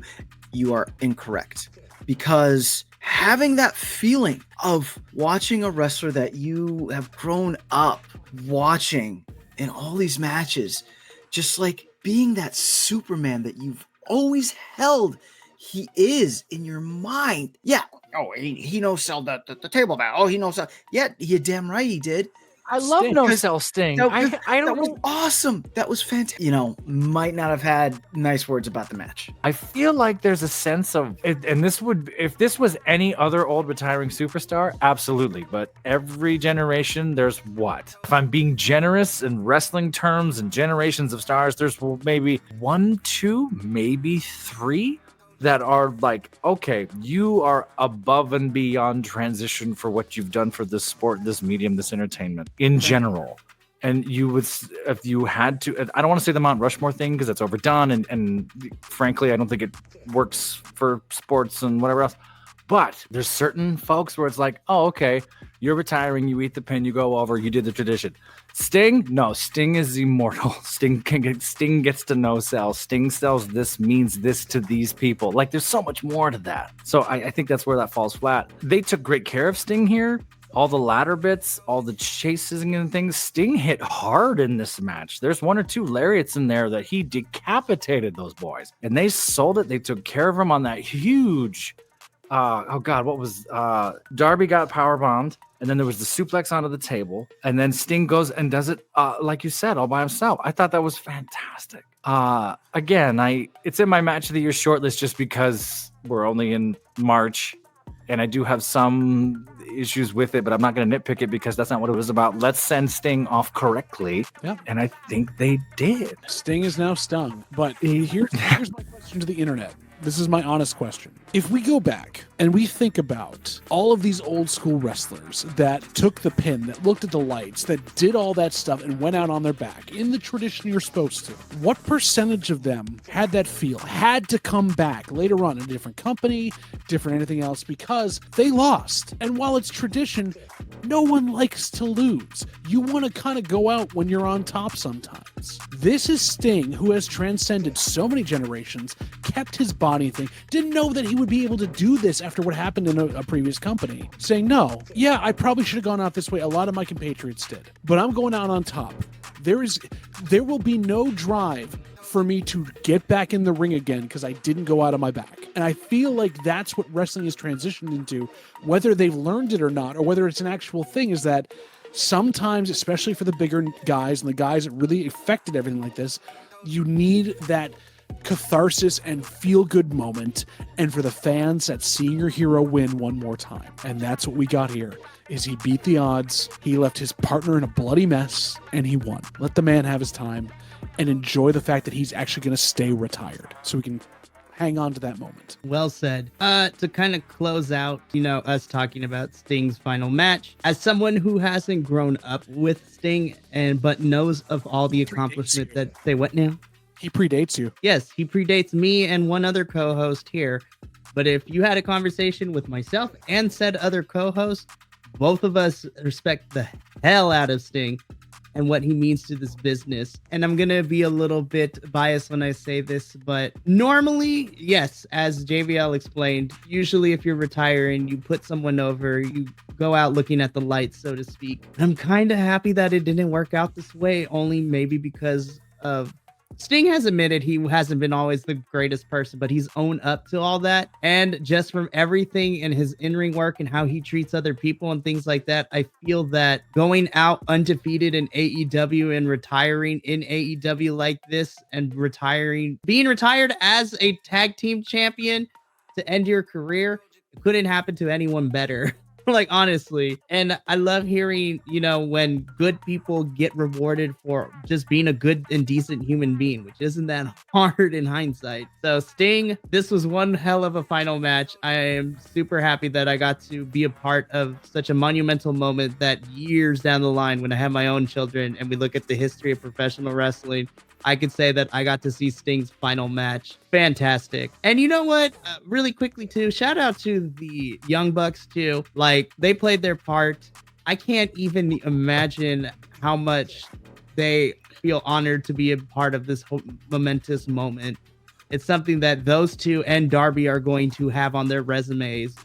Speaker 2: You are incorrect, because having that feeling of watching a wrestler that you have grown up watching in all these matches, just like being that Superman that you've always held he is in your mind. Yeah. Oh, he no-selled the table back. Oh, he no-selled. Yeah, you damn right he did.
Speaker 3: I love no-sell Sting.
Speaker 2: That was awesome. That was fantastic. Might not have had nice words about the match.
Speaker 3: I feel like there's a sense of, and if this was any other old retiring superstar, absolutely. But every generation, there's what? If I'm being generous in wrestling terms and generations of stars, there's maybe 1, 2, maybe 3 that are like, okay, you are above and beyond transition for what you've done for this sport, this medium, this entertainment in general. And you would, if you had to, I don't want to say the Mount Rushmore thing because it's overdone. And frankly, I don't think it works for sports and whatever else. But there's certain folks where it's like, oh, okay, You're retiring. You eat the pin. You go over. You did the tradition. Sting? No, Sting is immortal. Sting gets to no sell. Sting sells this means this to these people. Like, there's so much more to that. So I think that's where that falls flat. They took great care of Sting here. All the ladder bits, all the chases and things. Sting hit hard in this match. There's 1 or 2 lariats in there that he decapitated those boys. And they sold it. They took care of him on that huge... Darby got powerbombed, and then there was the suplex onto the table, and then Sting goes and does it, like you said, all by himself. I thought that was fantastic. Again, it's in my match of the year shortlist just because we're only in March, and I do have some issues with it, but I'm not going to nitpick it because that's not what it was about. Let's send Sting off correctly.
Speaker 4: Yeah.
Speaker 3: And I think they did.
Speaker 4: Sting is now stung. But here's my question to the internet. This is my honest question. If we go back and we think about all of these old school wrestlers that took the pin, that looked at the lights, that did all that stuff and went out on their back in the tradition you're supposed to, what percentage of them had that feel, had to come back later on in a different company, different anything else, because they lost? And while it's tradition, no one likes to lose. You want to kind of go out when you're on top sometimes. This is Sting, who has transcended so many generations, kept his body thing, didn't know that he would be able to do this after what happened in a previous company, saying, no, yeah, I probably should have gone out this way. A lot of my compatriots did, but I'm going out on top. There will be no drive for me to get back in the ring again because I didn't go out on my back. And I feel like that's what wrestling is transitioned into, whether they've learned it or not, or whether it's an actual thing, is that sometimes, especially for the bigger guys and the guys that really affected everything like this, you need that catharsis and feel-good moment, and for the fans, that seeing your hero win one more time. And that's what we got here, is he beat the odds, he left his partner in a bloody mess, and he won. Let the man have his time and enjoy the fact that he's actually going to stay retired so we can hang on to that moment.
Speaker 1: Well said. To kind of close out, us talking about Sting's final match, as someone who hasn't grown up with Sting but knows of all the accomplishment that they went now.
Speaker 4: He predates you.
Speaker 1: Yes, he predates me and one other co-host here. But if you had a conversation with myself and said other co-host, both of us respect the hell out of Sting and what he means to this business. And I'm going to be a little bit biased when I say this, but normally, yes, as JVL explained, usually if you're retiring, you put someone over, you go out looking at the lights, so to speak. I'm kind of happy that it didn't work out this way, only maybe because of Sting has admitted he hasn't been always the greatest person, but he's owned up to all that. And just from everything in his in-ring work and how he treats other people and things like that, I feel that going out undefeated in AEW and retiring in AEW like this and being retired as a tag team champion to end your career, it couldn't happen to anyone better. Like, honestly. And I love hearing, when good people get rewarded for just being a good and decent human being, which isn't that hard in hindsight. So Sting, this was one hell of a final match. I am super happy that I got to be a part of such a monumental moment that years down the line, when I have my own children and we look at the history of professional wrestling, I could say that I got to see Sting's final match. Fantastic. And you know what? Really quickly too, shout out to the Young Bucks too. Like, they played their part. I can't even imagine how much they feel honored to be a part of this momentous moment. It's something that those two and Darby are going to have on their resumes,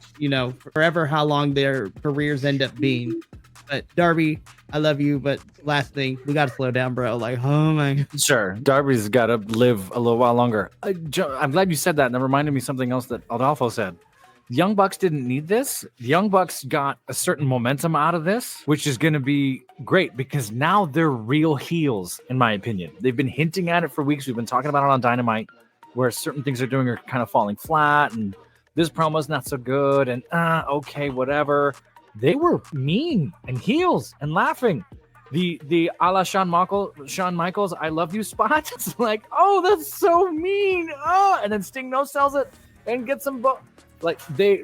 Speaker 1: forever, how long their careers end up being. But Darby, I love you. But last thing, we got to slow down, bro. Like, oh my God.
Speaker 3: Sure. Darby's got to live a little while longer. I'm glad you said that. And that reminded me of something else that Adolfo said. The Young Bucks didn't need this. The Young Bucks got a certain momentum out of this, which is going to be great because now they're real heels, in my opinion. They've been hinting at it for weeks. We've been talking about it on Dynamite, where certain things they're doing are kind of falling flat, and this promo's not so good, and okay, whatever. They were mean and heels and laughing. The a la Shawn Michaels, I love you spot. It's like, oh, that's so mean. Oh, and then Sting no sells it and gets some like they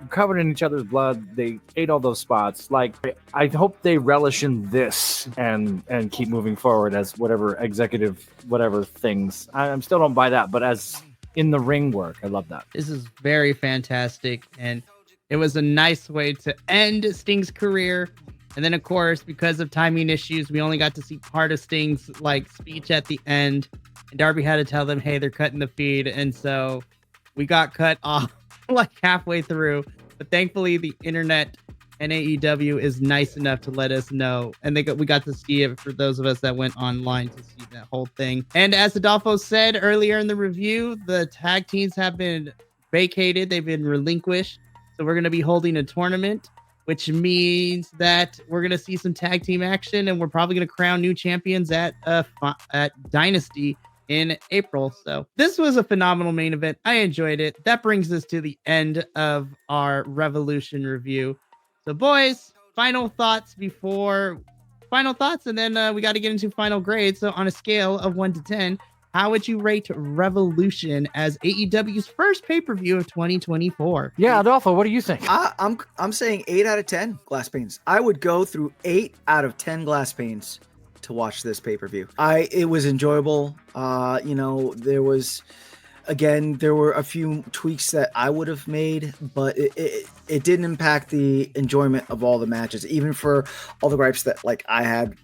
Speaker 3: covered in each other's blood. They ate all those spots. Like, I hope they relish in this and keep moving forward as whatever executive whatever things. I still don't buy that, but as in the ring work, I love that.
Speaker 1: This is very fantastic, and It was a nice way to end Sting's career. And then, of course, because of timing issues, we only got to see part of Sting's speech at the end. And Darby had to tell them, hey, they're cutting the feed. And so we got cut off halfway through. But thankfully, the internet and AEW is nice enough to let us know. And we got to see it for those of us that went online to see that whole thing. And as Adolfo said earlier in the review, the tag teams have been vacated. They've been relinquished. So we're going to be holding a tournament, which means that we're going to see some tag team action, and we're probably going to crown new champions at Dynasty in April. So this was a phenomenal main event. I enjoyed it. That brings us to the end of our Revolution review. So boys, final thoughts, and then we got to get into final grades. So on a scale of 1 to 10, how would you rate Revolution as AEW's first pay-per-view of 2024?
Speaker 3: Yeah, Adolfo, what do you think?
Speaker 2: I'm saying 8 out of 10 glass panes. I would go through 8 out of 10 glass panes to watch this pay-per-view. It was enjoyable. There were a few tweaks that I would have made, but it didn't impact the enjoyment of all the matches. Even for all the gripes that I had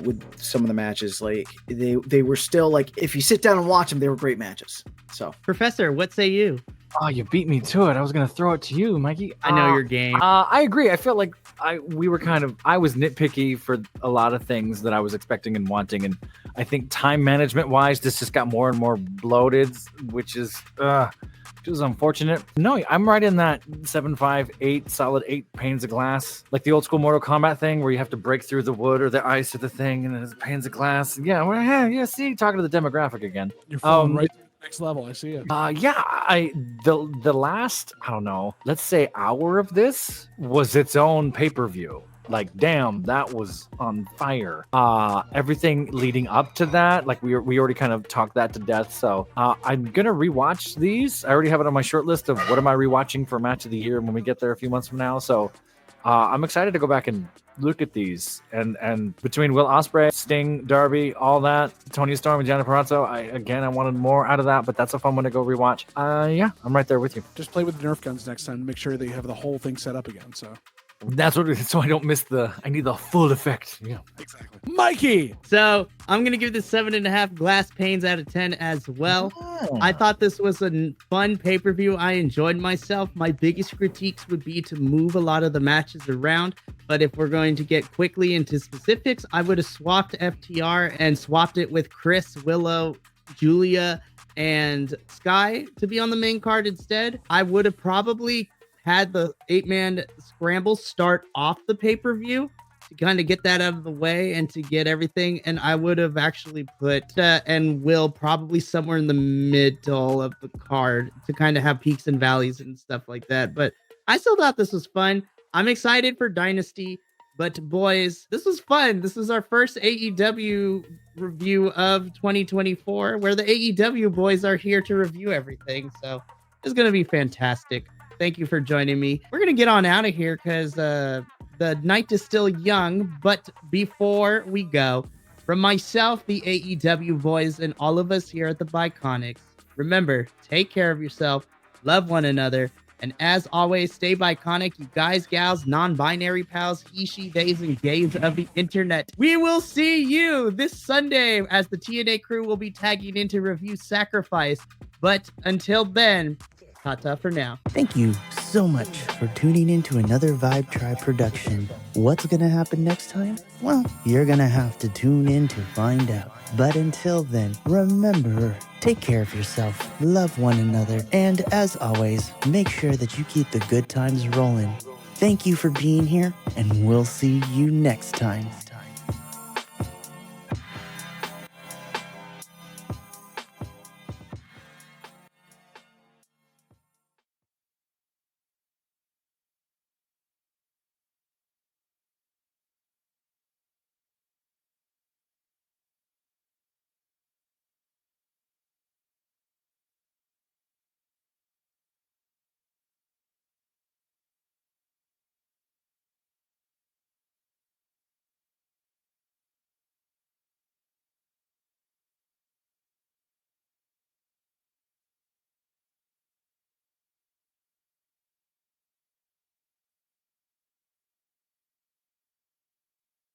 Speaker 2: with some of the matches, they were still if you sit down and watch them, they were great matches. So,
Speaker 1: Professor, what say you?
Speaker 3: Oh, you beat me to it. I was going to throw it to you, Mikey.
Speaker 1: I know your game.
Speaker 3: I agree. I feel like I was nitpicky for a lot of things that I was expecting and wanting. And I think time management wise, this just got more and more bloated, which is unfortunate. No, I'm right in that 7.5, 8, solid 8 panes of glass. Like the old school Mortal Kombat thing where you have to break through the wood or the ice or the thing and then it's panes of glass. Yeah, see, talking to the demographic again.
Speaker 4: You're falling right to the next level. I see it.
Speaker 3: The last, I don't know, let's say hour of this was its own pay-per-view. Damn, that was on fire. Everything leading up to that, we already kind of talked that to death. So I'm gonna rewatch these. I already have it on my short list of what am I rewatching for match of the year when we get there a few months from now. So I'm excited to go back and look at these. And between Will Ospreay, Sting, Darby, all that, Tony Storm and Gianni Perazzo, I wanted more out of that, but that's a fun one to go rewatch. I'm right there with you.
Speaker 4: Just play with the Nerf guns next time. Make sure that you have the whole thing set up again. So
Speaker 3: so I don't miss I need the full effect. Yeah,
Speaker 4: exactly. Mikey.
Speaker 1: So I'm going to give this 7.5 glass panes out of 10 as well. Oh. I thought this was a fun pay-per-view. I enjoyed myself. My biggest critiques would be to move a lot of the matches around. But if we're going to get quickly into specifics, I would have swapped FTR and swapped it with Chris, Willow, Julia, and Sky to be on the main card instead. I would have probably had the 8-man scramble start off the pay-per-view to kind of get that out of the way and to get everything. And I would have actually put and Will probably somewhere in the middle of the card to kind of have peaks and valleys and stuff like that. But I still thought this was fun. I'm excited for Dynasty. But boys, this was fun. This is our first AEW review of 2024, where the AEW boys are here to review everything. So it's going to be fantastic. Thank you for joining me. We're going to get on out of here because the night is still young. But before we go, from myself, the AEW boys, and all of us here at the Bi-Conics, remember, take care of yourself, love one another, and as always, stay Bi-Conic, you guys, gals, non-binary pals, he, she, theys, and gays of the internet. We will see you this Sunday as the TNA crew will be tagging in to review Sacrifice. But until then, ta-ta for now.
Speaker 5: Thank you so much for tuning in to another Vibe Tribe production. What's going to happen next time? Well, you're going to have to tune in to find out. But until then, remember, take care of yourself, love one another, and as always, make sure that you keep the good times rolling. Thank you for being here, and we'll see you next time.